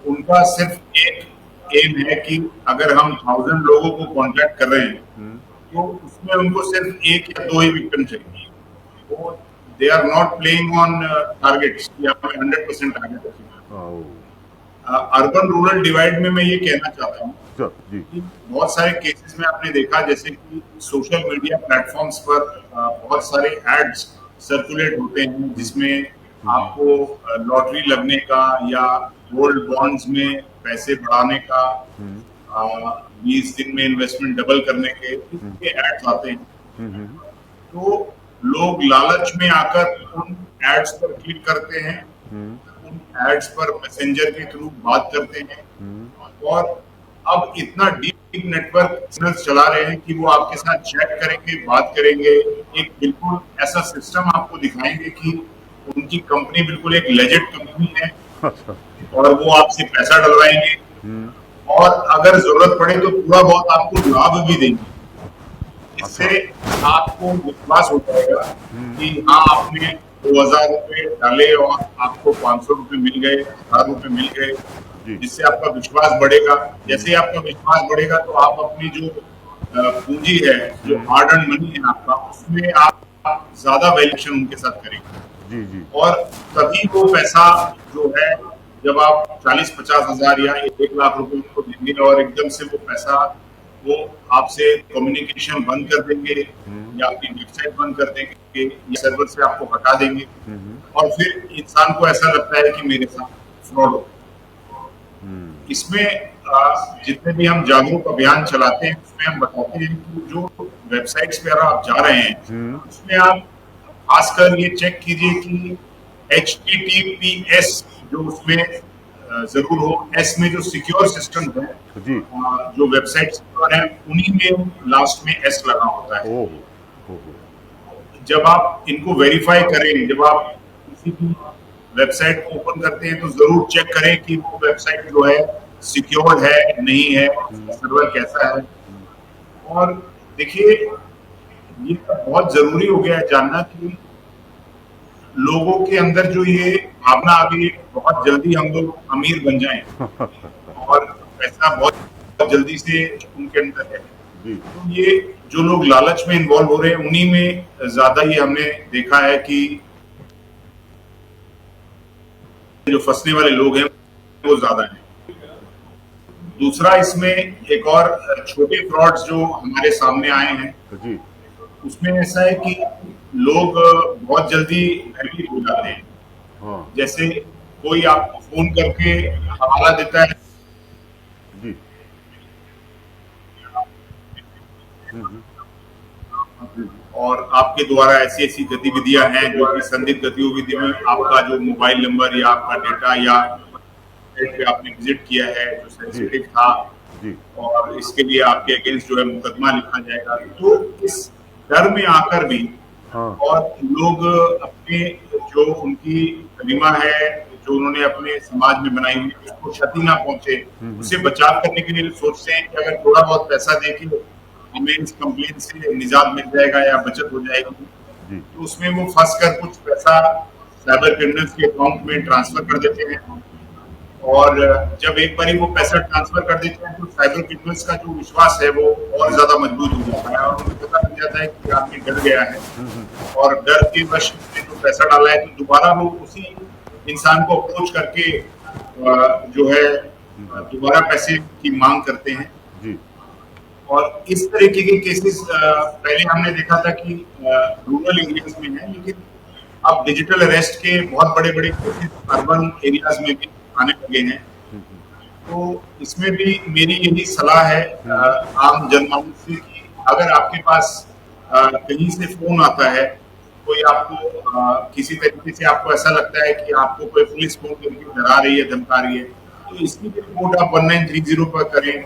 उनका सिर्फ एक एम है कि अगर हम 1000 लोगों को कांटेक्ट कर रहे हैं तो उसमें उनको सिर्फ एक या दो ही विक्टिम चाहिए। वो they are not playing on targets कि हमें 100% target achieve. Urban rural divide में मैं ये कहना चाहता हूँ कि बहुत सारे केसेस में आपने देखा, जैसे कि सोशल मीडिया प्लेटफॉर्म्स पर बहुत सारे एड्स सर्कुलेट होते हैं जिसमें आपको लॉटरी लगने का या गोल्ड बॉन्ड्स में पैसे बढ़ाने का, 20 दिन में इन्वेस्टमेंट डबल करने के एड्स आते हैं। तो लोग लालच में आकर उन एड्स पर क्लिक करते हैं, उन एड्स पर मैसेंजर के थ्रू बात करते हैं, और अब इतना डीप नेटवर्क सिग्नल्स चला रहे हैं कि वो आपके साथ चैट करेंगे, बात करेंगे, एक बिल्कुल ऐसा सिस्टम आपको दिखाएंगे कि उनकी कंपनी बिल्कुल एक लेजिट कंपनी है और वो आपसे पैसा डलवाएंगे, और अगर जरूरत पड़े तो थोड़ा बहुत आपको लाभ भी देंगे। इससे आपको विश्वास हो जाएगा कि हाँ, आपने 2000 रुपए डाले और आपको 500 रुपए मिल गए, 1000 रुपए मिल गए, जिससे आपका विश्वास बढ़ेगा। जैसे ही आपका विश्वास बढ़ेगा तो आप अपनी जो पूंजी है, जो हार्ड अर्न मनी है आपका, उसमें आप ज्यादा वैल्यूएशन उनके साथ करेंगे। जी जी। और तभी वो पैसा जो है, जब आप 40-50 हजार या 1 लाख रुपए उनको देंगे और एकदम से वो पैसा वो आपसे कम्युनिकेशन बंद कर देंगे या अपनी वेबसाइट बंद कर देंगे या सर्वर से आपको हटा देंगे, और फिर इंसान को ऐसा लगता है कि मेरे साथ फ्रॉड हो। इसमें जितने भी हम जागरूक अभियान चलाते हैं उसमें हम बताते हैं कि जो वेबसाइट्स पे अगर आप जा रहे हैं उसमें आप खासकर ये चेक कीजिए कि HTTPS जो उसमें जरूर हो, एस में जो सिक्योर सिस्टम है, जो वेबसाइट सिक्योर है, उन्हीं में लास्ट में एस लगा होता है। जब आप इनको वेरीफाई करें, जब आप किसी भी वेबसाइट को ओपन करते हैं तो जरूर चेक करें कि वो वेबसाइट जो है सिक्योर है नहीं है, सर्वर कैसा है। और देखिए, ये बहुत जरूरी हो गया है जानना कि लोगों के अंदर जो ये भावना आ गई, बहुत जल्दी हम लोग अमीर बन जाएं और पैसा बहुत जल्दी से उनके अंदर है। तो ये जो लोग लालच में इन्वॉल्व हो रहे हैं, उन्हीं में ज्यादा ही हमने देखा है कि जो फंसने वाले लोग हैं वो ज्यादा हैं। दूसरा, इसमें एक और छोटे फ्रॉड्स जो हमारे सामने आए हैं, उसमें ऐसा है कि लोग बहुत जल्दी भयभीत हो जाते हैं। जैसे कोई आपको फोन करके हवाला देता है जी, और आपके द्वारा ऐसी ऐसी गतिविधियां हैं जो कि संदिग्ध गतिविधि में आपका जो मोबाइल नंबर या आपका डेटा या पे आपने विजिट किया है जो सेंसिटिव था, और इसके लिए आपके अगेंस्ट जो है मुकदमा लिखा जाएगा। तो इस डर में आकर भी और लोग अपने जो उनकी गरिमा है, जो उन्होंने अपने समाज में बनाई हुई, उसको क्षति ना पहुंचे, उससे बचाव करने के लिए सोचते हैं कि अगर थोड़ा बहुत पैसा देके हमें इस कंप्लेन से निजात मिल जाएगा या बचत हो जाएगी, तो उसमें वो फंस कर कुछ पैसा साइबर क्रिमिनल्स के अकाउंट में ट्रांसफर कर देते हैं। और जब एक बार वो पैसा ट्रांसफर कर देते हैं तो साइबर क्रिमिनल्स का जो विश्वास है वो और ज्यादा मजबूत हो जाता है और उनको पता लग जाता है कि आदमी डर गया है, और डर के वश में जो पैसा डाला है तो दोबारा वो उसी इंसान को अप्रोच करके जो है दोबारा पैसे की मांग करते हैं। जी और इस तरीके के केसेस पहले हमने देखा था कि रूरल एरियाज में है, लेकिन अब डिजिटल अरेस्ट के बहुत बड़े बड़े केसेस अर्बन एरियाज में भी आने लगे हैं। तो इसमें भी मेरी यही सलाह है आम जनमानस से कि अगर आपके पास कहीं से फोन आता है, कोई आपको किसी तरीके से आपको ऐसा लगता है कि आपको कोई पुलिस फोन करके डरा रही है, धमका रही है, तो इसकी भी रिपोर्ट आप 1930 पर करें।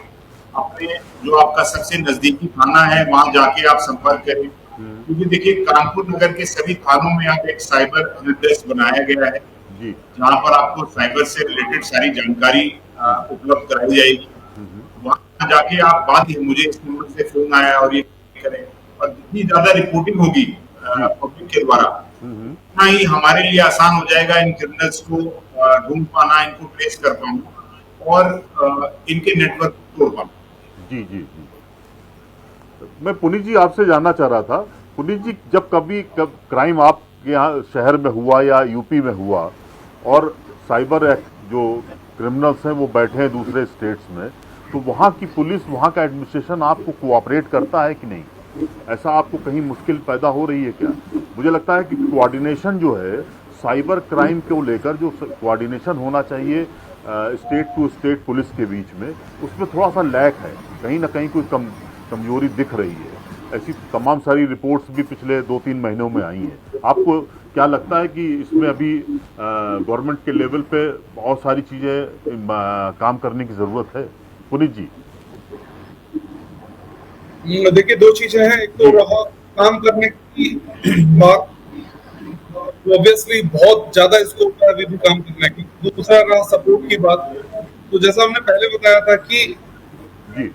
अपने जो आपका सबसे नजदीकी थाना है वहां जाके आप संपर्क करें, क्योंकि देखिए कानपुर नगर के सभी थानों में अब एक साइबर हेल्प डेस्क बनाया गया है, जी जहां पर आपको साइबर से रिलेटेड सारी जानकारी उपलब्ध कराई जाएगी। वहां जाके आप बात ही मुझे इस नंबर से फोन आया और ये करें, और जितनी ज्यादा रिपोर्टिंग होगी पब्लिक के द्वारा, उतना ही हमारे लिए आसान हो जाएगा इन क्रिमिनल्स को ढूंढ पाना, इनको ट्रेस कर पाना और इनके नेटवर्क तोड़ पाना। जी जी जी। मैं पुनीत जी आपसे जानना चाह रहा था, पुनीत जी जब क्राइम आपके यहाँ शहर में हुआ या यूपी में हुआ और साइबर एक्ट जो क्रिमिनल्स हैं वो बैठे हैं दूसरे स्टेट्स में, तो वहाँ की पुलिस, वहाँ का एडमिनिस्ट्रेशन आपको कोऑपरेट करता है कि नहीं? ऐसा आपको कहीं मुश्किल पैदा हो रही है क्या? मुझे लगता है कि कोऑर्डिनेशन जो है साइबर क्राइम को लेकर, जो कोऑर्डिनेशन होना चाहिए स्टेट टू स्टेट पुलिस के बीच में, उसमें थोड़ा सा लैक है, कहीं ना कहीं कोई कमजोरी दिख रही है। ऐसी तमाम सारी रिपोर्ट्स भी पिछले 2-3 महीनों में आई हैं। आपको क्या लगता है कि इसमें अभी गवर्नमेंट के लेवल पे बहुत सारी चीज़ें काम करने की ज़रूरत है? पुनीत जी। देखिए, दो चीजें हैं। एक तो रहा काम करने की बात, ऑब्वियसली बहुत ज्यादा स्कोप है अभी भी काम करने की। दूसरा रहा सपोर्ट की बात। तो जैसा हमने पहले बताया था कि जी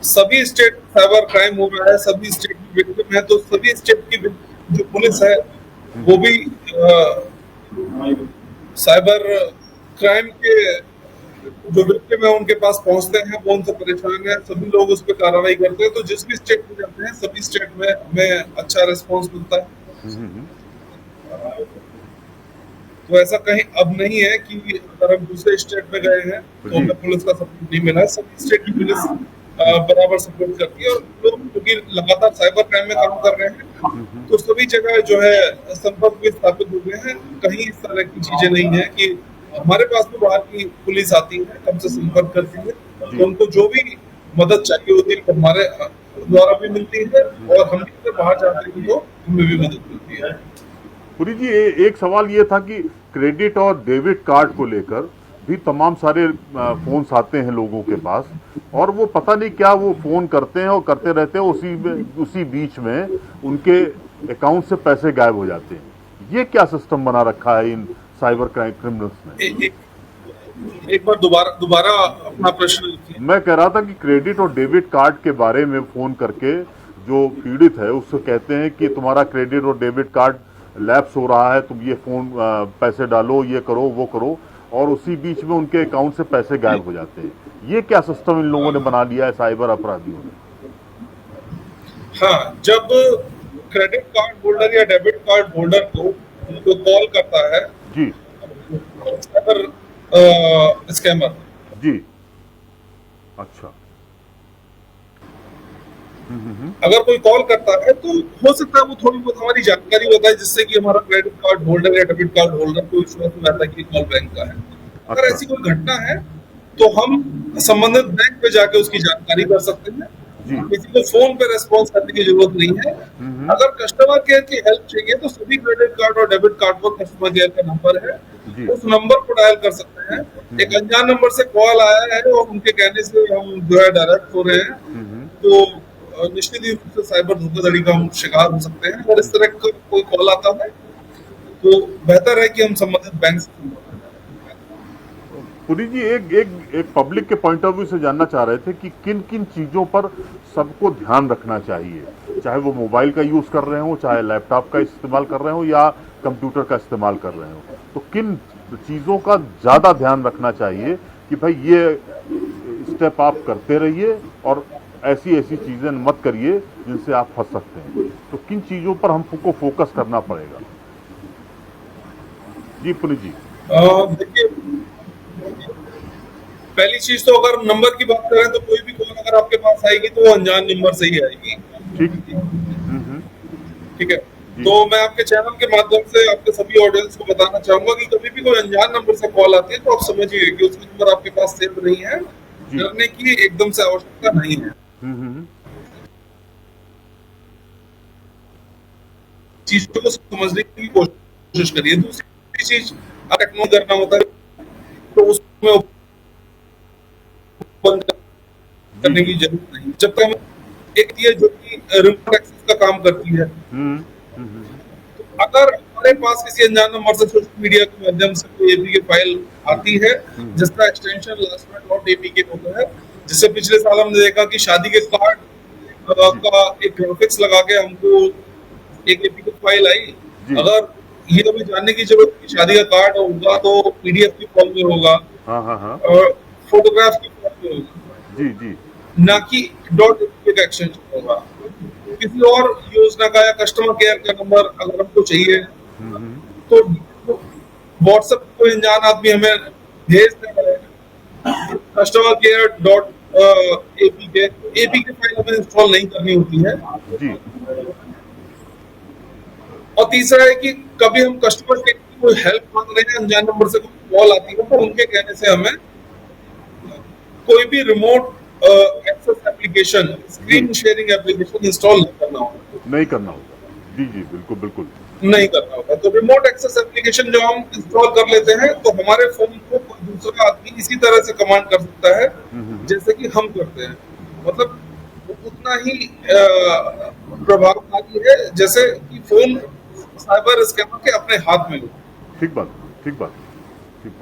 सभी स्टेट साइबर क्राइम हो रहा है, सभी स्टेट की विक्टिम है, तो सभी स्टेट की जो पुलिस है वो भी साइबर क्राइम के जो विक्टिम है उनके पास पहुंचते हैं, वो उनसे परेशान है, सभी लोग उस पर कार्रवाई करते हैं। तो जिस भी स्टेट में जाते हैं सभी स्टेट में हमें अच्छा रिस्पॉन्स मिलता है। तो ऐसा कहीं अब नहीं है कि अगर हम दूसरे स्टेट में गए हैं तो हमें पुलिस का सपोर्ट नहीं मिला है। सभी स्टेट की पुलिस बराबर सपोर्ट करती है, और लोग क्योंकि लगातार साइबर क्राइम में काम कर रहे हैं तो सभी जगह जो है संपर्क भी स्थापित हो गए हैं। कहीं इस तरह की चीजें नहीं है कि हमारे पास भी बाहर की पुलिस आती है, हमसे संपर्क करती है, तो उनको जो भी मदद चाहिए होती है हमारे द्वारा भी मिलती है, और हम भी बाहर जाते हैं तो हमें भी मदद मिलती है। पुरी जी, एक सवाल ये था कि क्रेडिट और डेबिट कार्ड को लेकर भी तमाम सारे फोन्स आते हैं लोगों के पास, और वो पता नहीं क्या वो फोन करते हैं और करते रहते हैं, उसी बीच में उनके अकाउंट से पैसे गायब हो जाते हैं। ये क्या सिस्टम बना रखा है इन साइबर क्राइम क्रिमिनल्स ने? एक बार दोबारा अपना प्रश्न। मैं कह रहा था कि क्रेडिट और डेबिट कार्ड के बारे में फोन करके जो पीड़ित है उससे कहते हैं कि तुम्हारा क्रेडिट और डेबिट कार्ड लैप्स हो रहा है, तुम ये फोन पैसे डालो, ये करो, वो करो, और उसी बीच में उनके अकाउंट से पैसे गायब हो जाते हैं। ये क्या सिस्टम इन लोगों ने बना लिया है साइबर अपराधियों ने? हाँ, जब क्रेडिट कार्ड होल्डर या डेबिट कार्ड होल्डर को कॉल करता है जी साइबर स्कैमर जी, अच्छा, अगर कोई कॉल करता है तो हो सकता है वो थोड़ी बहुत हमारी जानकारी बताए, जिससे कि हमारा क्रेडिट कार्ड होल्डर या डेबिट कार्ड होल्डर को विश्वास में आता है कि कॉल बैंक का है। अगर ऐसी कोई घटना है तो हम संबंधित बैंक पे जाके उसकी जानकारी कर सकते हैं। किसी को फोन पे रेस्पॉन्स करने की जरूरत नहीं है। अगर कस्टमर केयर की हेल्प चाहिए तो सभी क्रेडिट कार्ड और डेबिट कार्ड पर कस्टमर केयर का नंबर है, उस नंबर को डायल कर सकते हैं। एक अनजान नंबर से कॉल आया है और उनके कहने से हम जो है डायरेक्ट हो रहे हैं, तो निश्चित ही रूप से साइबर धोखाधड़ी का हम शिकार हो सकते हैं। अगर इस तरह का कोई कॉल आता है तो बेहतर है कि हम संबंधित बैंक से। पुरी जी, एक पब्लिक के पॉइंट ऑफ व्यू से जानना चाह रहे थे कि किन किन चीजों पर सबको ध्यान रखना चाहिए, चाहे वो मोबाइल का यूज कर रहे हो, चाहे लैपटॉप का इस्तेमाल कर रहे हो या कंप्यूटर का इस्तेमाल कर रहे हो, तो किन चीजों का ज्यादा ध्यान रखना चाहिए कि भाई ये स्टेप आप करते रहिए और ऐसी ऐसी चीजें मत करिए जिनसे आप फंस सकते हैं? तो किन चीजों पर हमको फोकस करना पड़ेगा? जी पुनीत जी। देखिए, पहली चीज तो अगर नंबर की बात करें तो कोई भी कॉल अगर आपके पास आएगी तो वो अनजान नंबर से ही आएगी। ठीक। ठीक है, तो मैं आपके चैनल के माध्यम से आपके सभी ऑडियंस को बताना चाहूंगा कि कभी भी कोई अनजान नंबर से कॉल आती है तो आप समझिए कि उसका नंबर आपके पास सेव नहीं है, डरने की एकदम से आवश्यकता नहीं है। चीजों को समझने की कोशिश करिए। दूसरी चीज टेक्नोलॉजी करना होता है तो उसमें बंद करने की जरूरत नहीं, जब तक हम एक ये जो कि रिमोट एक्सेस का काम करती है। अगर हमारे पास किसी अनजान नंबर से सोशल मीडिया के माध्यम से कोई एपीके फाइल आती है जिसका एक्सटेंशन lastminute.apk होता है, जिससे पिछले साल हमने देखा कि शादी के कार्ड का एक ग्राफिक्स लगा के हमको एक एपीके फाइल आई। अगर ये हमें जानने की जरूरत है कि शादी का कार्ड होगा तो पीडीएफ की फॉर्म में होगा और फोटोग्राफ की फॉर्म में होगा, ना कि .apk का एक्सटेंशन होगा। किसी और योजना का या कस्टमर केयर का नंबर अगर हमको चाहिए तो व्हाट्सएप कोई अनजान आदमी हमें भेज देगा कस्टमर केयर .apk फाइल हमें इंस्टॉल नहीं करनी होती है। और तीसरा है कि कभी हम कस्टमर केयर की कोई हेल्प मांग रहे हैं, अनजान नंबर से कोई कॉल आती है तो उनके कहने से हमें कोई भी remote access application, screen sharing application install नहीं करना होगा। जी, बिल्कुल बिल्कुल नहीं करना होगा। तो रिमोट एक्सेस एप्लीकेशन जो हम इंस्टॉल कर लेते हैं तो हमारे फोन को कोई दूसरा आदमी इसी तरह से कमांड कर सकता है जैसे कि हम करते हैं, मतलब उतना ही प्रभावशाली है जैसे कि फोन साइबर स्कैमर के अपने हाथ में लो। ठीक बात।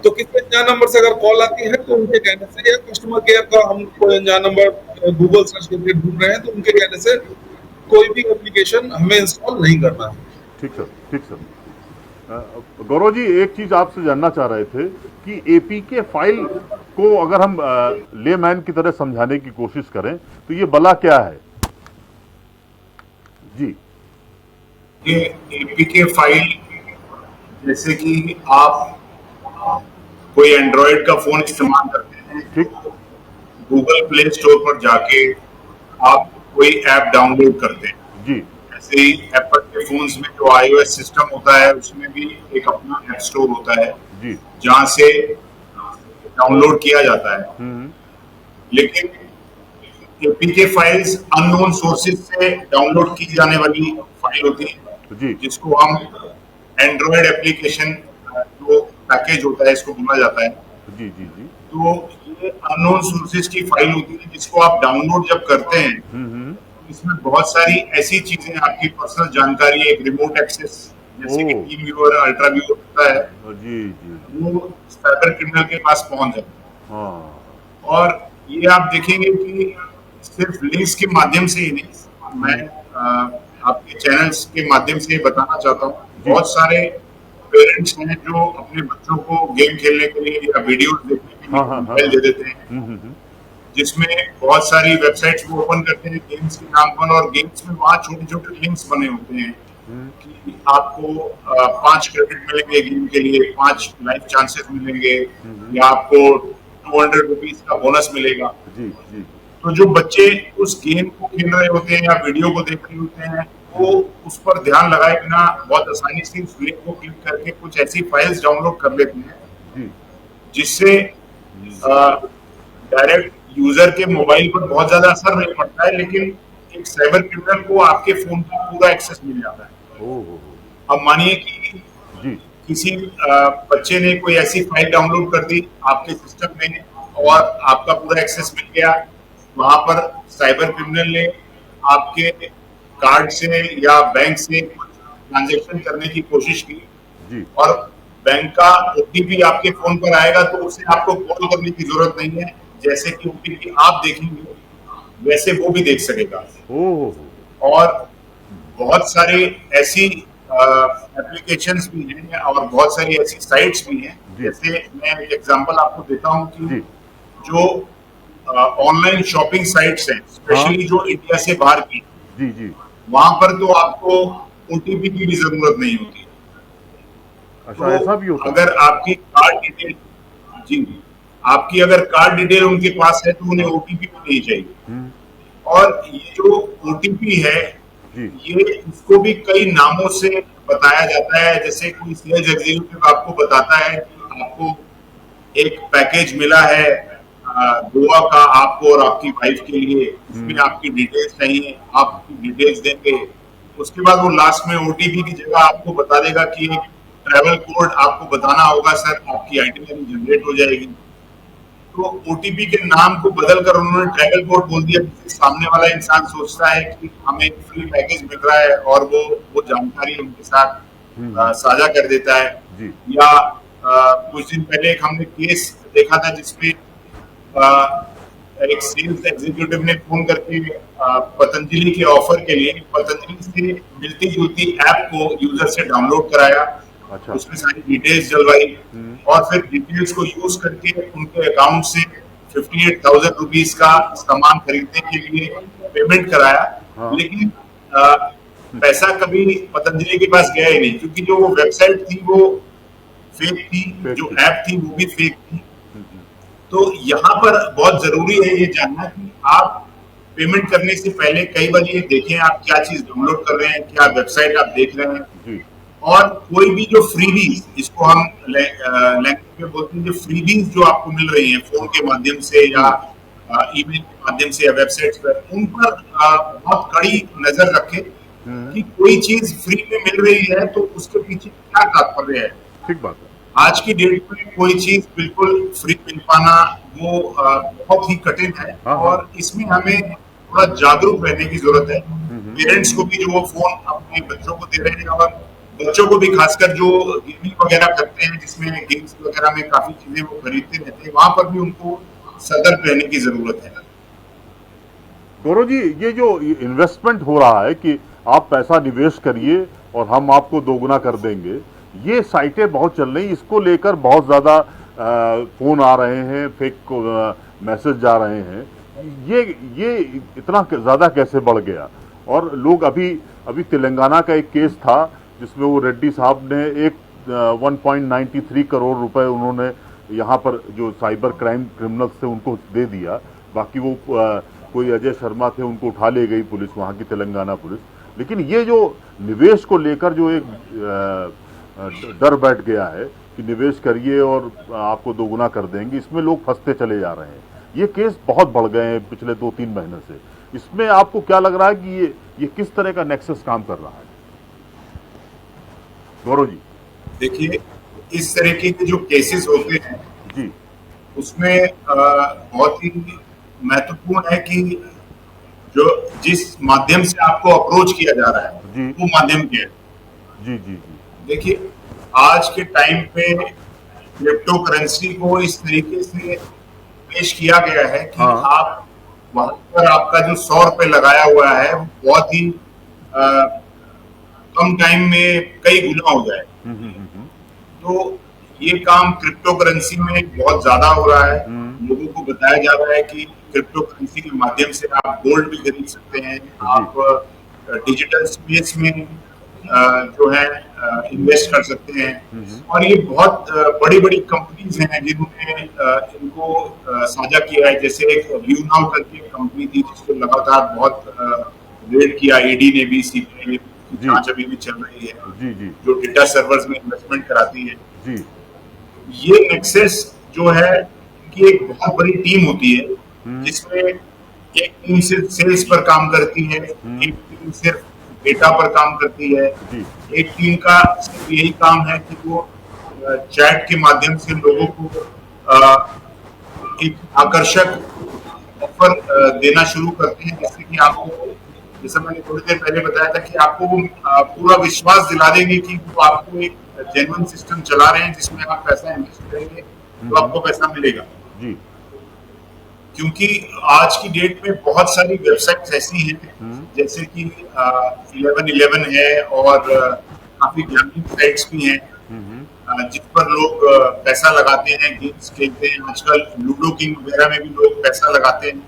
तो किसी अनजान नंबर से अगर कॉल आती है तो उनके कहने से, या कस्टमर केयर का हम कोई अनजान नंबर गूगल सर्च करके ढूंढ रहे हैं तो उनके कहने से कोई भी एप्लीकेशन हमें इंस्टॉल नहीं करना है। ठीक सर। गौरव जी, एक चीज आपसे जानना चाह रहे थे कि एपीके फाइल को अगर हम लेमैन की तरह समझाने की कोशिश करें तो ये बला क्या है? जी, ये एपीके फाइल जैसे कि आप कोई एंड्रॉइड का फोन इस्तेमाल करते हैं, ठीक, गूगल प्ले स्टोर पर जाके आप कोई ऐप डाउनलोड करते हैं जी, ऐसे ही एप्पल के फोन्स में जो iOS सिस्टम होता है उसमें भी एक अपना ऐप स्टोर होता है जी, जहां से डाउनलोड किया जाता है। लेकिन एपीके फाइल्स अननोन सोर्सेज से डाउनलोड की जाने वाली फाइल होती है जिसको हम एंड्रॉइड एप्लीकेशन जो पैकेज होता है इसको बोला जाता है। जी। तो ये अननोन सोर्सेज की फाइल होती है जिसको आप डाउनलोड जब करते हैं इसमें बहुत सारी ऐसी चीजें, आपकी पर्सनल जानकारी, एक रिमोट एक्सेस जैसे कि टीम व्यूअर, अल्ट्रा व्यू होता है, वो साइबर क्रिमिनल के पास पहुंच जाता है। और ये आप देखेंगे कि सिर्फ लिंक्स के माध्यम से ही नहीं, मैं आपके चैनल्स के माध्यम से बताना चाहता हूँ, बहुत सारे पेरेंट्स हैं जो अपने बच्चों को गेम खेलने के लिए या वीडियोस देखने के लिए मोबाइल दे देते हैं, जिसमें बहुत सारी वेबसाइट्स वो ओपन करते हैं गेम्स के नाम पर, और गेम्स में वहाँ छोटे छोटे लिंक्स बने होते हैं कि आपको 5 क्रेडिट मिलेंगे गेम के लिए, 5 लाइफ चांसेस मिलेंगे, या आपको 200 रुपीज का बोनस मिलेगा। तो जो बच्चे उस गेम को खेल रहे होते हैं या वीडियो को देख रहे होते हैं वो उस पर ध्यान लगाए बिना बहुत आसानी से उस लिंक को क्लिक करके कुछ ऐसी फाइल्स डाउनलोड कर लेते हैं जिससे डायरेक्ट यूजर के मोबाइल पर बहुत ज्यादा असर नहीं पड़ता है, लेकिन एक साइबर क्रिमिनल को आपके फोन पर पूरा एक्सेस मिल जाता है। अब मानिए कि किसी बच्चे ने कोई ऐसी फाइल डाउनलोड कर दी आपके सिस्टम में और आपका पूरा एक्सेस मिल गया, वहां पर साइबर क्रिमिनल ने आपके कार्ड से या बैंक से कुछ ट्रांजैक्शन करने की कोशिश की और बैंक का ओटीपी आपके फोन पर आएगा तो उसे आपको कॉल करने की जरूरत नहीं है, जैसे कि ओटीपी आप देखेंगे वैसे वो भी देख सकेगा। और बहुत सारी ऐसी एप्लीकेशंस भी हैं और बहुत सारी ऐसी साइट्स भी हैं, जैसे मैं एक एग्जांपल आपको देता हूं कि जो ऑनलाइन शॉपिंग साइट्स हैं, स्पेशली जो इंडिया से बाहर की, वहां पर तो आपको ओटीपी की भी जरूरत नहीं होती। अच्छा, ऐसा भी होता है? अगर आपकी कार्ड डिटेल आपकी अगर कार्ड डिटेल उनके पास है तो उन्हें ओटीपी भी नहीं चाहिए। और ये जो ओटीपी है जी ये इसको भी कई नामों से बताया जाता है। जैसे कोई सेल्स एग्जीक्यूटिव आपको बताता है कि आपको एक पैकेज मिला है गोवा का आपको और आपकी वाइफ के लिए, इसमें आपकी डिटेल्स चाहिए, आपकी डिटेल्स देंगे। उसके बाद वो लास्ट में ओटीपी की जगह आपको बता देगा कि एक ट्रैवल कोड आपको बताना होगा, सर आपकी आइटिनरी जनरेट हो जाएगी। तो ओटीपी के नाम को बदलकर उन्होंने ट्रैवल कोड बोल दिया, जिससे सामने वाला इंसान सोचता है कि हमें फ्री पैकेज मिल रहा है और वो जानकारी उनके साथ साझा कर देता है। जी या कुछ दिन पहले एक हमने केस देखा था जिसमें एक सेल्स एग्जीक्यूटिव ने फोन करके पतंजलि के ऑफर के लिए पतंजलि से मिलती जुलती ऐप को यूजर से डाउनलोड कराया। अच्छा उसमें सारी डिटेल्स डलवाई और फिर डिटेल्स को यूज करके उनके अकाउंट से 58,000 रुपीज का सामान खरीदने के लिए पेमेंट कराया। हाँ। लेकिन पैसा कभी पतंजलि के पास गया ही नहीं, क्योंकि जो वो वेबसाइट थी वो फेक थी, जो ऐप थी वो भी फेक थी। तो यहाँ पर बहुत जरूरी है ये जानना कि आप पेमेंट करने से पहले कई बार ये देखें आप क्या चीज डाउनलोड कर रहे हैं, क्या वेबसाइट आप देख रहे हैं। और कोई भी जो फ्रीबीज, इसको हम लैंग्वेज में बोलते हैं, जो फ्रीबीज जो आपको मिल रही हैं फोन के माध्यम से या ईमेल के माध्यम से या वेबसाइट पर, उन पर बहुत कड़ी नजर रखें कि कोई चीज फ्री में मिल रही है तो उसके पीछे क्या तात्पर्य है। ठीक बात है। आज की डेट में कोई चीज बिल्कुल फ्री मिल पाना वो बहुत ही कठिन है। हाँ। और इसमें हमें थोड़ा जागरूक रहने की जरूरत है। पेरेंट्स को भी जो वो फोन अपने बच्चों को दे रहे हैं, और बच्चों को भी खासकर जो गेमिंग वगैरह करते हैं जिसमें गेम्स वगैरह में काफी चीजें वो खरीदते रहते हैं, वहां पर भी उनको सतर्क रहने की जरूरत है। गौरव जी, ये जो इन्वेस्टमेंट हो रहा है कि आप पैसा निवेश करिए और हम आपको दोगुना कर देंगे, ये साइटें बहुत चल रही, इसको लेकर बहुत ज़्यादा फ़ोन आ रहे हैं, फेक मैसेज जा रहे हैं। ये इतना ज़्यादा कैसे बढ़ गया? और लोग अभी तेलंगाना का एक केस था जिसमें वो रेड्डी साहब ने एक 1.93 करोड़ रुपए उन्होंने यहाँ पर जो साइबर क्राइम क्रिमिनल्स थे उनको दे दिया। बाकी वो कोई अजय शर्मा थे, उनको उठा ले गई पुलिस, वहाँ की तेलंगाना पुलिस। लेकिन ये जो निवेश को लेकर जो एक डर बैठ गया है कि निवेश करिए और आपको दोगुना कर देंगे, इसमें लोग फंसते चले जा रहे हैं। ये केस बहुत बढ़ गए हैं पिछले 2-3 महीने से। इसमें आपको क्या लग रहा है कि ये किस तरह का नेक्सस काम कर रहा है? गौरव जी देखिए, इस तरीके के जो केसेस होते हैं जी, उसमें बहुत ही महत्वपूर्ण है कि जो जिस माध्यम से आपको अप्रोच किया जा रहा है जी, वो माध्यम क्या है। जी जी जी देखिए, आज के टाइम पे क्रिप्टो करेंसी को इस तरीके से पेश किया गया है कि हाँ। आप वहां पर आपका जो 100 रुपए लगाया हुआ है वो बहुत ही कम टाइम में कई गुना हो जाए। तो ये काम क्रिप्टो करेंसी में बहुत ज्यादा हो रहा है। लोगों को बताया जा रहा है कि क्रिप्टो करेंसी के माध्यम से आप गोल्ड भी खरीद सकते हैं, आप डिजिटल स्पेस में जो है इन्वेस्ट कर सकते हैं। और ये बहुत बड़ी बड़ी कंपनीज हैं जिन्होंने इनको साझा किया है। जैसे एक व्यू नाउ करके कंपनी थी जिसको लगातार बहुत रेड किया ईडी ने भी, सीबीआई ने, जांच अभी भी चल रही है, जी जी जो डेटा सर्वर्स में इन्वेस्टमेंट कराती है। जी ये नेक्सस जो है कि एक बहुत बड़ी टीम होती है जिसमें एक टीम सिर्फ सेल्स पर काम करती है, एक टीम सिर्फ डेटा पर काम करती है, जी एक टीम का सिर्फ यही काम है कि वो चैट के माध्यम से लोगों को एक आकर्षक ऑफर देना शुरू करते हैं, जिससे कि आपको, जैसे मैंने थोड़ी देर पहले बताया था, कि आपको वो पूरा विश्वास दिला देंगे कि वो आपको एक जेन्युइन सिस्टम चला रहे हैं जिसमें आप पैसा इन्वेस्ट करेंगे तो आपको पैसा मिलेगा। जी क्योंकि आज की डेट में बहुत सारी वेबसाइट्स ऐसी हैं जैसे कि 1111 है और काफी गैम्बलिंग साइट्स भी हैं जिस पर लोग पैसा लगाते हैं, गेम्स खेलते हैं। आजकल लूडो किंग वगैरह में भी लोग पैसा लगाते हैं।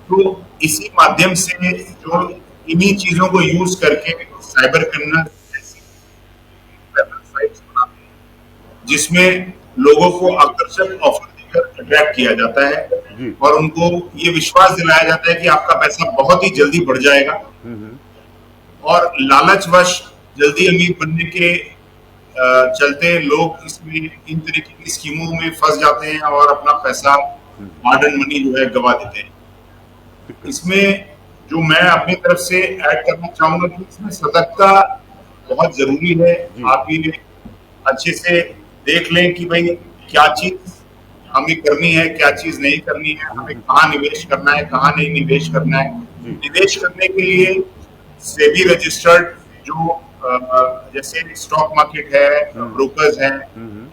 तो इसी माध्यम से जो इन्हीं चीजों को यूज करके साइबर क्रिमिनल साइट्स बनाते हैं जिसमें लोगों को आकर्षक ऑफर अट्रैक्ट किया जाता है जी। और उनको ये विश्वास दिलाया जाता है कि आपका पैसा बहुत ही जल्दी बढ़ जाएगा और लालचवश जल्दी अमीर बनने के चलते लोग इसमें इन तरीके की स्कीमों में फंस जाते हैं और अपना पैसा हार्ड एंड मनी जो है गवा देते हैं। इसमें जो मैं अपनी तरफ से ऐड करना चाहूंगा कि इसमें सतर्कता बहुत जरूरी है। आप ये अच्छे से देख लें कि भाई क्या चीज हमें करनी है, क्या चीज नहीं करनी है, हमें कहाँ निवेश करना है, कहाँ नहीं निवेश करना है। निवेश करने के लिए सेबी रजिस्टर्ड जो जैसे स्टॉक मार्केट है, ब्रोकर्स हैं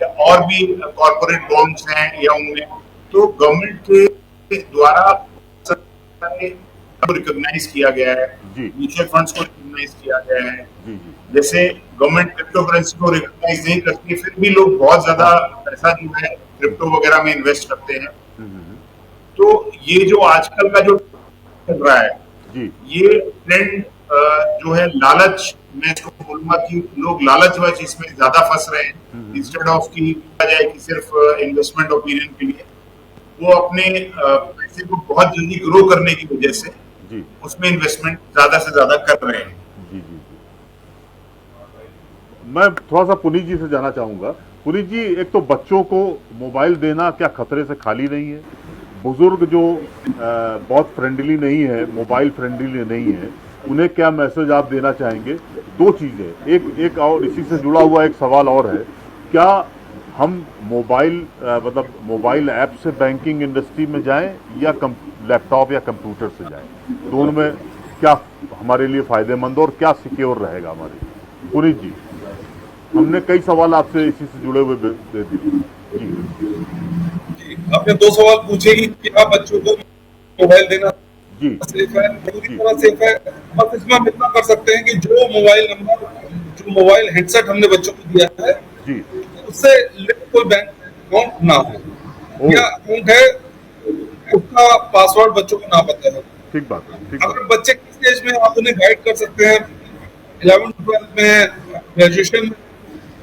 या और भी कॉर्पोरेट बॉन्ड्स हैं या उनमें तो गवर्नमेंट के द्वारा रिकॉग्नाइज किया गया है, म्यूचुअल फंड्स को रिकॉग्नाइज किया गया है। जैसे गवर्नमेंट क्रिप्टो करेंसी को रिकॉग्नाइज नहीं करती, फिर भी लोग बहुत ज्यादा पैसा जो है क्रिप्टो वगैरह में इन्वेस्ट करते हैं। तो ये जो आजकल का जो चल रहा है ये ट्रेंड जो है लालच, मैं इसको बोलूंगा कि लोग लालचवश इसमें ज्यादा फंस रहे हैं इंस्टेड ऑफ की जाए कि सिर्फ इन्वेस्टमेंट ओपिनियन के लिए वो अपने पैसे को बहुत जल्दी ग्रो करने की वजह से उसमें इन्वेस्टमेंट ज्यादा से ज्यादा कर रहे हैं। मैं थोड़ा सा पुनीत जी से जानना चाहूंगा। पुनीत जी, एक तो बच्चों को मोबाइल देना क्या खतरे से खाली नहीं है? बुजुर्ग जो बहुत फ्रेंडली नहीं है, मोबाइल फ्रेंडली नहीं है, उन्हें क्या मैसेज आप देना चाहेंगे? दो चीजें, एक और इसी से जुड़ा हुआ एक सवाल और है, क्या हम मोबाइल मतलब मोबाइल ऐप से बैंकिंग इंडस्ट्री में जाएं या लैपटॉप या कंप्यूटर से जाएं? दोनों में क्या हमारे लिए फायदेमंद और क्या सिक्योर रहेगा हमारे लिए? पुनीत जी, हमने कई सवाल आपसे इसी से जुड़े हुए दे दिए। जी, आपने दो सवाल पूछे ही कि आप बच्चों को मोबाइल देना जी सेफ है, पूरी तरह सेफ है। बस इसमें हम इतना कर सकते हैं कि जो मोबाइल हेडसेट हमने बच्चों को दिया है जी उससे कोई बैंक अकाउंट ना हो या अकाउंट है उसका पासवर्ड बच्चों को ना पता है। ठीक बात है। अगर बच्चे किस स्टेज में आप उन्हें गाइड कर सकते हैं, 11th-12th में, ग्रेजुएशन में,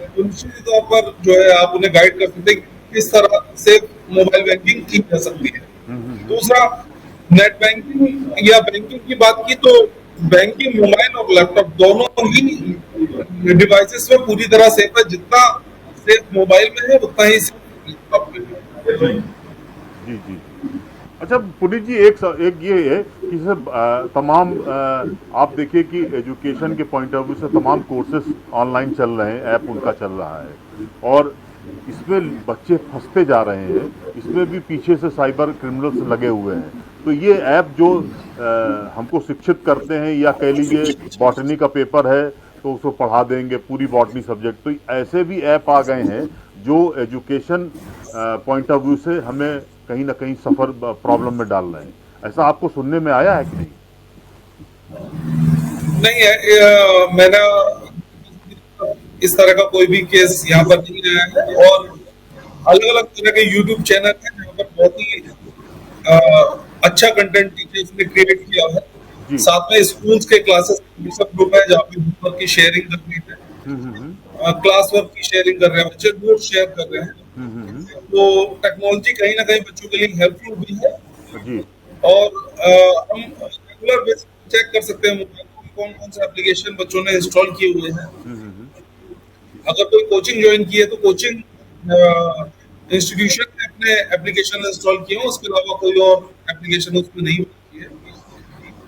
तो निश्चित तौर पर जो है आप उन्हें गाइड कर सकते हैं किस तरह से मोबाइल बैंकिंग की जा सकती है। दूसरा, नेट बैंकिंग या बैंकिंग की बात की तो बैंकिंग मोबाइल और लैपटॉप दोनों ही डिवाइसेस में पूरी तरह सेफ है। जितना सेफ मोबाइल में है उतना ही सेफ लैपटॉप में है। जी जी। अच्छा पुनीत जी, एक ये है कि सर तमाम आप देखिए कि एजुकेशन के पॉइंट ऑफ व्यू से तमाम कोर्सेज ऑनलाइन चल रहे हैं, ऐप उनका चल रहा है और इसमें बच्चे फंसते जा रहे हैं। इसमें भी पीछे से साइबर क्रिमिनल्स लगे हुए हैं। तो ये ऐप जो हमको शिक्षित करते हैं या कह लीजिए बॉटनी का पेपर है तो उसको पढ़ा देंगे पूरी बॉटनी सब्जेक्ट, तो ऐसे भी ऐप आ गए हैं जो एजुकेशन पॉइंट ऑफ व्यू से हमें कहीं ना कहीं सफर प्रॉब्लम में डाल रहे हैं। ऐसा आपको सुनने में आया है कि नहीं? नहीं है, मैंने इस तरह का कोई भी केस यहाँ पर नहीं आया है और अलग अलग तरह के यूट्यूब चैनल हैं जहाँ पर बहुत ही अच्छा कंटेंट टीचर्स ने क्रिएट किया है। साथ में स्कूल्स के क्लासेस सब ग्रुप है जहाँ पे होमवर्क की शेयरिंग कर रही है, क्लास वर्क की शेयरिंग कर रहे हैं, बच्चे नोट शेयर कर रहे हैं। तो टेक्नोलॉजी कहीं ना कहीं बच्चों के लिए हेल्पफुल भी है और हम रेगुलर बेसिस चेक कर सकते हैं मोबाइल में कौन कौन से एप्लीकेशन बच्चों ने इंस्टॉल किए हुए हैं। अगर कोई कोचिंग ज्वाइन की है तो कोचिंग इंस्टीट्यूशन ने अपने एप्लीकेशन इंस्टॉल किए हैं, उसके अलावा कोई और एप्लीकेशन उसमें नहीं होती है।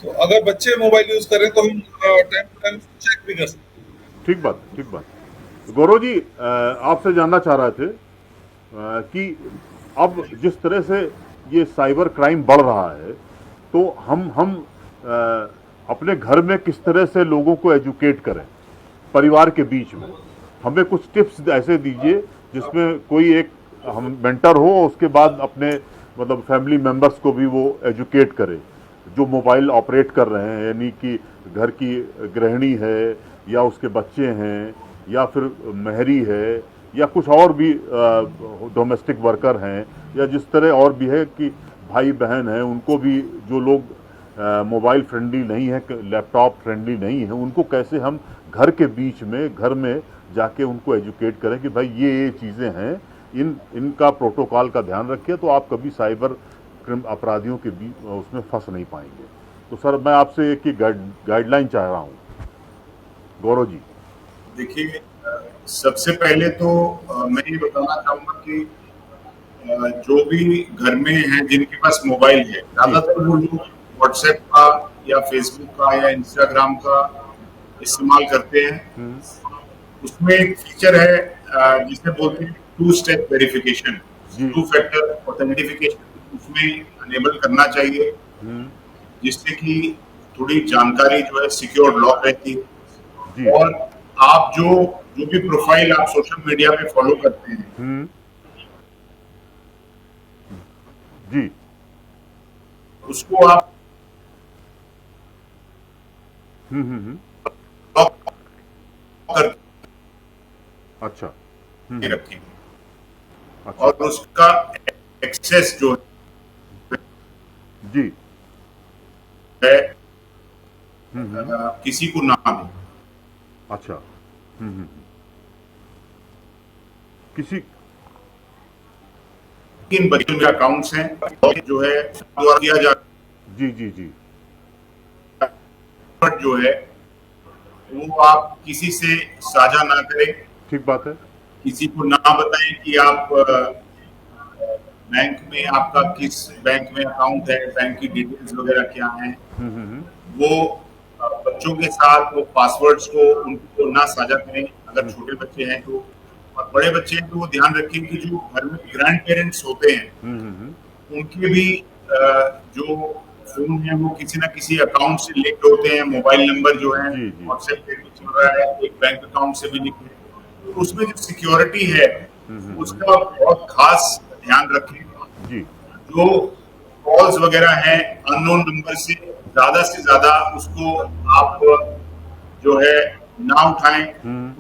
तो अगर बच्चे मोबाइल यूज करें तो हम टाइम टू टाइम चेक भी कर सकते हैं। ठीक बात, ठीक बात। गौरव जी, आपसे जानना चाह रहे थे कि अब जिस तरह से ये साइबर क्राइम बढ़ रहा है तो हम अपने घर में किस तरह से लोगों को एजुकेट करें परिवार के बीच में? हमें कुछ टिप्स ऐसे दीजिए जिसमें कोई एक हम मेंटर हो, उसके बाद अपने मतलब फैमिली मेंबर्स को भी वो एजुकेट करे जो मोबाइल ऑपरेट कर रहे हैं, यानी कि घर की गृहिणी है या उसके बच्चे हैं या फिर महरी है या कुछ और भी डोमेस्टिक वर्कर हैं या जिस तरह और भी है कि भाई बहन हैं, उनको भी जो लोग मोबाइल फ्रेंडली नहीं है, लैपटॉप फ्रेंडली नहीं है, उनको कैसे हम घर के बीच में घर में जाके उनको एजुकेट करें कि भाई ये चीज़ें हैं, इनका प्रोटोकॉल का ध्यान रखिए, तो आप कभी साइबर अपराधियों के बीच उसमें फंस नहीं पाएंगे। तो सर, मैं आपसे एक ही गाइडलाइन चाह रहा हूँ, गौरव जी। देखिए, सबसे पहले तो मैं ये बताना चाहूंगा कि जो भी घर में हैं जिनके पास मोबाइल है, ज्यादातर वो लोग व्हाट्सएप का या फेसबुक का या इंस्टाग्राम का इस्तेमाल करते हैं। उसमें एक फीचर है जिसे बोलते हैं 2 स्टेप वेरिफिकेशन, जी। 2 फैक्टर ऑथेंटिफिकेशन उसमें अनेबल करना चाहिए, जिससे कि थोड़ी जानकारी जो है सिक्योर लॉक रहती जी। है। और आप जो भी प्रोफाइल आप सोशल मीडिया पे फॉलो करते हैं, जी, उसको आप लॉक करके अच्छा, रखें, अच्छा, और उसका एक्सेस जो जी, है किसी को ना दें। अच्छा, किसी इन बच्चों के अकाउंट्स हैं जो है द्वारा किया जा, जी, जी, जी, जो है वो आप किसी से साझा ना करें, ठीक बात है। किसी को ना बताएं कि आप बैंक में आपका किस बैंक में अकाउंट है, बैंक की डिटेल्स वगैरह क्या है। वो बच्चों के साथ वो पासवर्ड्स को उनको ना साझा करें, अगर छोटे बच्चे हैं तो। और बड़े बच्चे हैं तो वो ध्यान रखें कि जो घर में ग्रैंड पेरेंट्स होते हैं उनके भी जो फोन है वो किसी ना किसी अकाउंट से लिंक होते हैं। मोबाइल नंबर जो है जी, जी। व्हाट्सएप पे भी चल रहा है, एक बैंक अकाउंट से भी लिंक है, तो उसमें जो सिक्योरिटी है उसका बहुत खास ध्यान रखें। जी, जो कॉल्स वगैरह हैं अननोन नंबर से ज्यादा उसको आप जो है ना उठाएं।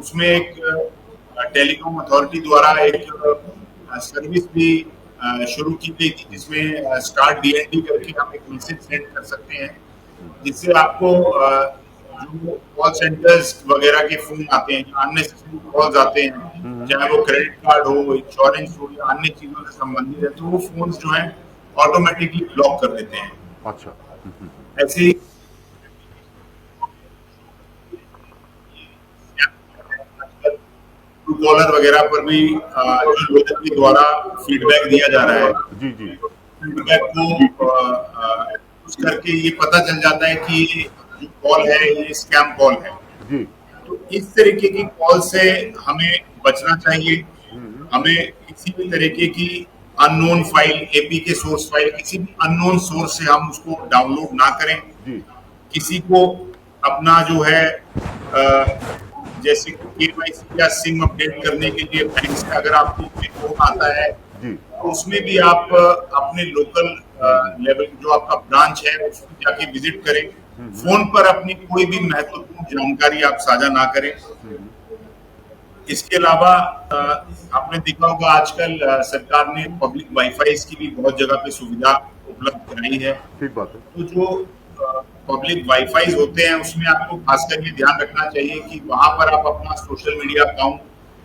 उसमें एक टेलीकॉम अथॉरिटी द्वारा एक सर्विस भी शुरू की गई थी, जिसमें स्टार्ट डीएनडी करके हम एक मैसेज सेंड कर सकते हैं, जिससे आपको जो कॉल सेंटर्स वगैरह के फोन आते हैं, अननेसेसरी कॉल्स आते हैं, चाहे वो क्रेडिट कार्ड हो, इंश्योरेंस हो या अन्य चीजों से संबंधित है, तो वो फोन जो है ऑटोमेटिकली ब्लॉक कर देते हैं। अच्छा, ऐसे ही ट्रू कॉलर वगैरह पर भी जो लोगों के द्वारा फीडबैक दिया जा रहा है, जी, जी, फीडबैक को यूज करके ये पता चल जाता है कि ये जो कॉल है ये स्कैम कॉल है। जी, तो इस तरीके की कॉल से हमें बचना चाहिए। हमें किसी भी तरीके की unknown file, APK source file, किसी भी अननोन सोर्स से हम उसको डाउनलोड ना करें। जी, किसी को अपना जो है जैसे केवाईसी या सिम अपडेट करने के लिए बैंक से अगर आपको कोई फोन आता है, जी, तो उसमें भी आप अपने लोकल लेवल जो आपका ब्रांच है उसमें जाके विजिट करें। फोन पर अपनी कोई भी महत्वपूर्ण जानकारी आप साझा ना करें। इसके अलावा आपने देखा होगा आजकल सरकार ने पब्लिक वाईफाई की भी बहुत जगह पे सुविधा उपलब्ध कराई है। ठीक बात है। तो जो पब्लिक वाईफाई होते हैं उसमें आपको खासकर ये ध्यान रखना चाहिए कि वहां पर आप अपना सोशल मीडिया अकाउंट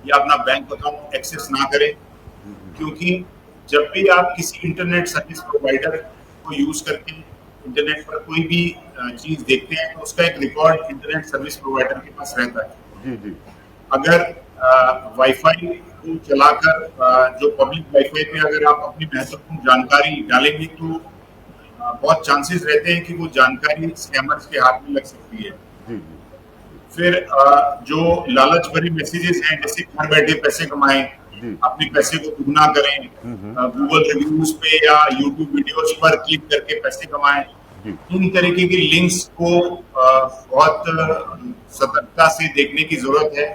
या अपना बैंक अकाउंट एक्सेस ना करें, क्योंकि जब भी आप किसी इंटरनेट सर्विस प्रोवाइडर को यूज करके इंटरनेट पर कोई भी चीज देखते हैं तो उसका एक रिकॉर्ड इंटरनेट सर्विस प्रोवाइडर के पास रहता है। जी, जी, अगर वाईफाई को चलाकर जो पब्लिक वाईफाई पे अगर आप अपनी महत्वपूर्ण जानकारी डालेंगे तो बहुत चांसेस रहते हैं कि वो जानकारी स्कैमर्स के हाथ में लग सकती है। जी, जी, फिर जो लालच भरी मैसेजेस हैं, जैसे घर बैठे पैसे कमाएं, जी, अपने पैसे को दुगना करें, गूगल रिव्यूज पे या यूट्यूब वीडियोस पर क्लिक करके पैसे कमाएं, जी, इन तरीके के लिंक्स को बहुत सतर्कता से देखने की जरूरत है।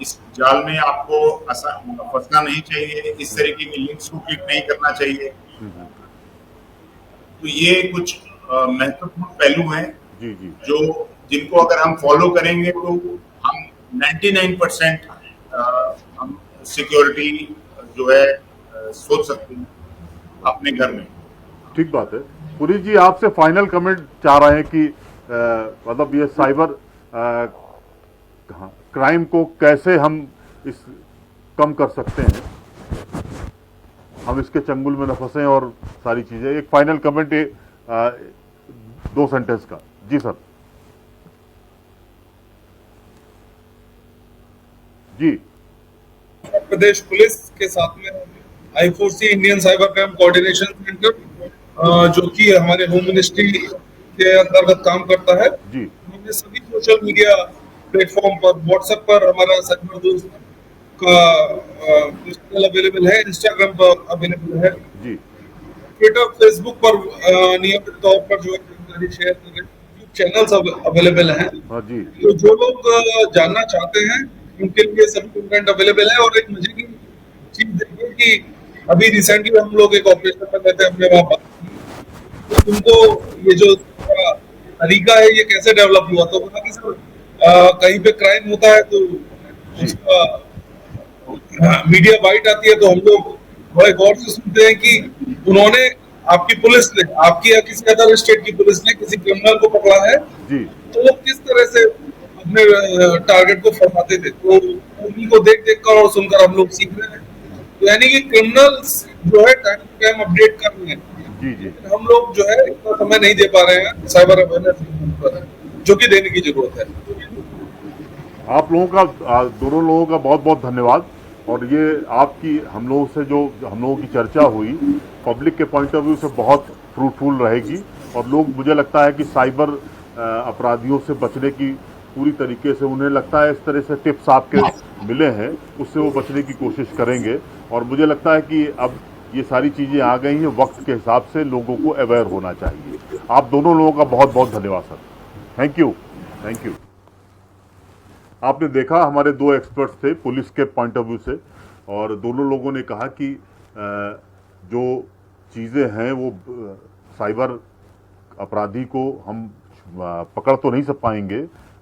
इस जाल में आपको फंसना नहीं चाहिए, इस तरीके के लिंक्स को क्लिक नहीं करना चाहिए। तो ये कुछ महत्वपूर्ण पहलू हैं जी, जी, जो जिनको अगर हम फॉलो करेंगे तो हम 99% हम सिक्योरिटी जो है सोच सकते हैं अपने घर में। ठीक बात है। पुरी जी, आपसे फाइनल कमेंट चाह रहे हैं कि मतलब ये साइबर क्राइम को कैसे हम इस कम कर सकते हैं। हम इसके चंगुल में न फंसें और सारी चीजें। एक फाइनल कमेंट 2 सेंटेंस का। जी सर। जी। प्रदेश पुलिस के साथ में I4C Indian cyber crime coordination centre जो कि हमारे होम मिनिस्ट्री के अंतर्गत काम करता है, जी। हमने सभी सोशल मीडिया प्लेटफॉर्म पर, व्हाट्सएप पर हमारा साइबर दोस्त का चैनल अवेलेबल है, इंस्टाग्राम पर अवेलेबल है, जी। ट्विटर फेसबुक पर नियमित तौर पर जो है जानकारी शेयर कर रहे हैं, यूट्यूब चैनल्स अवेलेबल हैं। हाँ जी। तो जो लोग जानना चाहते हैं उनके लिए सभी कंटेंट अवेलेबल है। और एक मजे की चीज देखिए कि अभी रिसेंटली हम लोग एक ऑपरेशन में गए थे अपने वहाँ पर, तो उनको ये जो तरीका है ये कैसे डेवलप हुआ, तो बोला कि सर कहीं पे क्राइम होता है तो उसका मीडिया बाइट आती है, तो हम लोग बड़े गौर से सुनते हैं कि उन्होंने, आपकी पुलिस ने, आपकी या किसी अदर स्टेट की पुलिस ने किसी क्रिमिनल को पकड़ा है, जी। तो वो किस तरह से अपने टारगेट को फंसाते थे, तो उन्हीं को देख देख कर और सुनकर हम लोग सीख रहे हैं। तो यानी कि क्रिमिनल्स जो है टाइम टू टाइम अपडेट कर रहे हैं, जी। जी। हम लोग जो है इतना समय नहीं दे पा रहे हैं साइबर अवेयरनेस, जो कि देने की जरूरत है। आप लोगों का, दोनों लोगों का बहुत बहुत धन्यवाद। और ये आपकी, हम लोगों से जो हम लोगों की चर्चा हुई, पब्लिक के पॉइंट ऑफ व्यू से बहुत फ्रूटफुल रहेगी। और लोग, मुझे लगता है कि साइबर अपराधियों से बचने की पूरी तरीके से, उन्हें लगता है इस तरह से टिप्स आपके मिले हैं, उससे वो बचने की कोशिश करेंगे। और मुझे लगता है कि अब ये सारी चीज़ें आ गई हैं, वक्त के हिसाब से लोगों को अवेयर होना चाहिए। आप दोनों लोगों का बहुत बहुत धन्यवाद sir. Thank you. Thank you. आपने देखा, हमारे 2 एक्सपर्ट्स थे पुलिस के पॉइंट ऑफ व्यू से, और दोनों लोगों ने कहा कि जो चीज़ें हैं वो साइबर अपराधी को हम पकड़ तो नहीं सब पाएंगे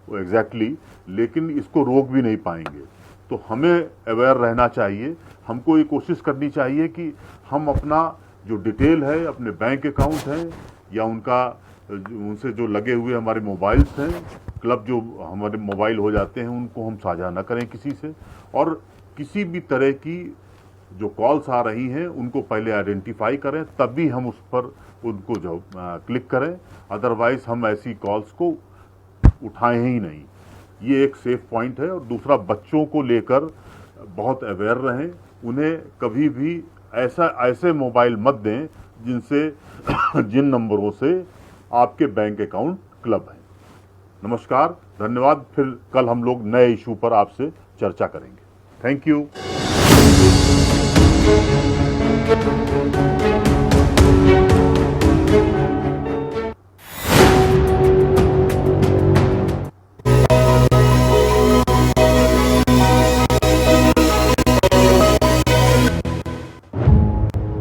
वो एग्जैक्टली, लेकिन इसको रोक भी नहीं पाएंगे। तो हमें अवेयर रहना चाहिए। हमको ये कोशिश करनी चाहिए कि हम अपना जो डिटेल है, अपने बैंक अकाउंट हैं या उनसे जो लगे हुए हमारे मोबाइल्स हैं, क्लब जो हमारे मोबाइल हो जाते हैं, उनको हम साझा ना करें किसी से। और किसी भी तरह की जो कॉल्स आ रही हैं उनको पहले आइडेंटिफाई करें, तब भी हम उस पर उनको जो क्लिक करें। अदरवाइज हम ऐसी कॉल्स को उठाएं ही नहीं। ये एक सेफ पॉइंट है। और दूसरा, बच्चों को लेकर बहुत अवेयर रहें। उन्हें कभी भी ऐसे मोबाइल मत दें जिन नंबरों से आपके बैंक अकाउंट क्लब हैं। नमस्कार, धन्यवाद। फिर कल हम लोग नए इशू पर आपसे चर्चा करेंगे। Thank you.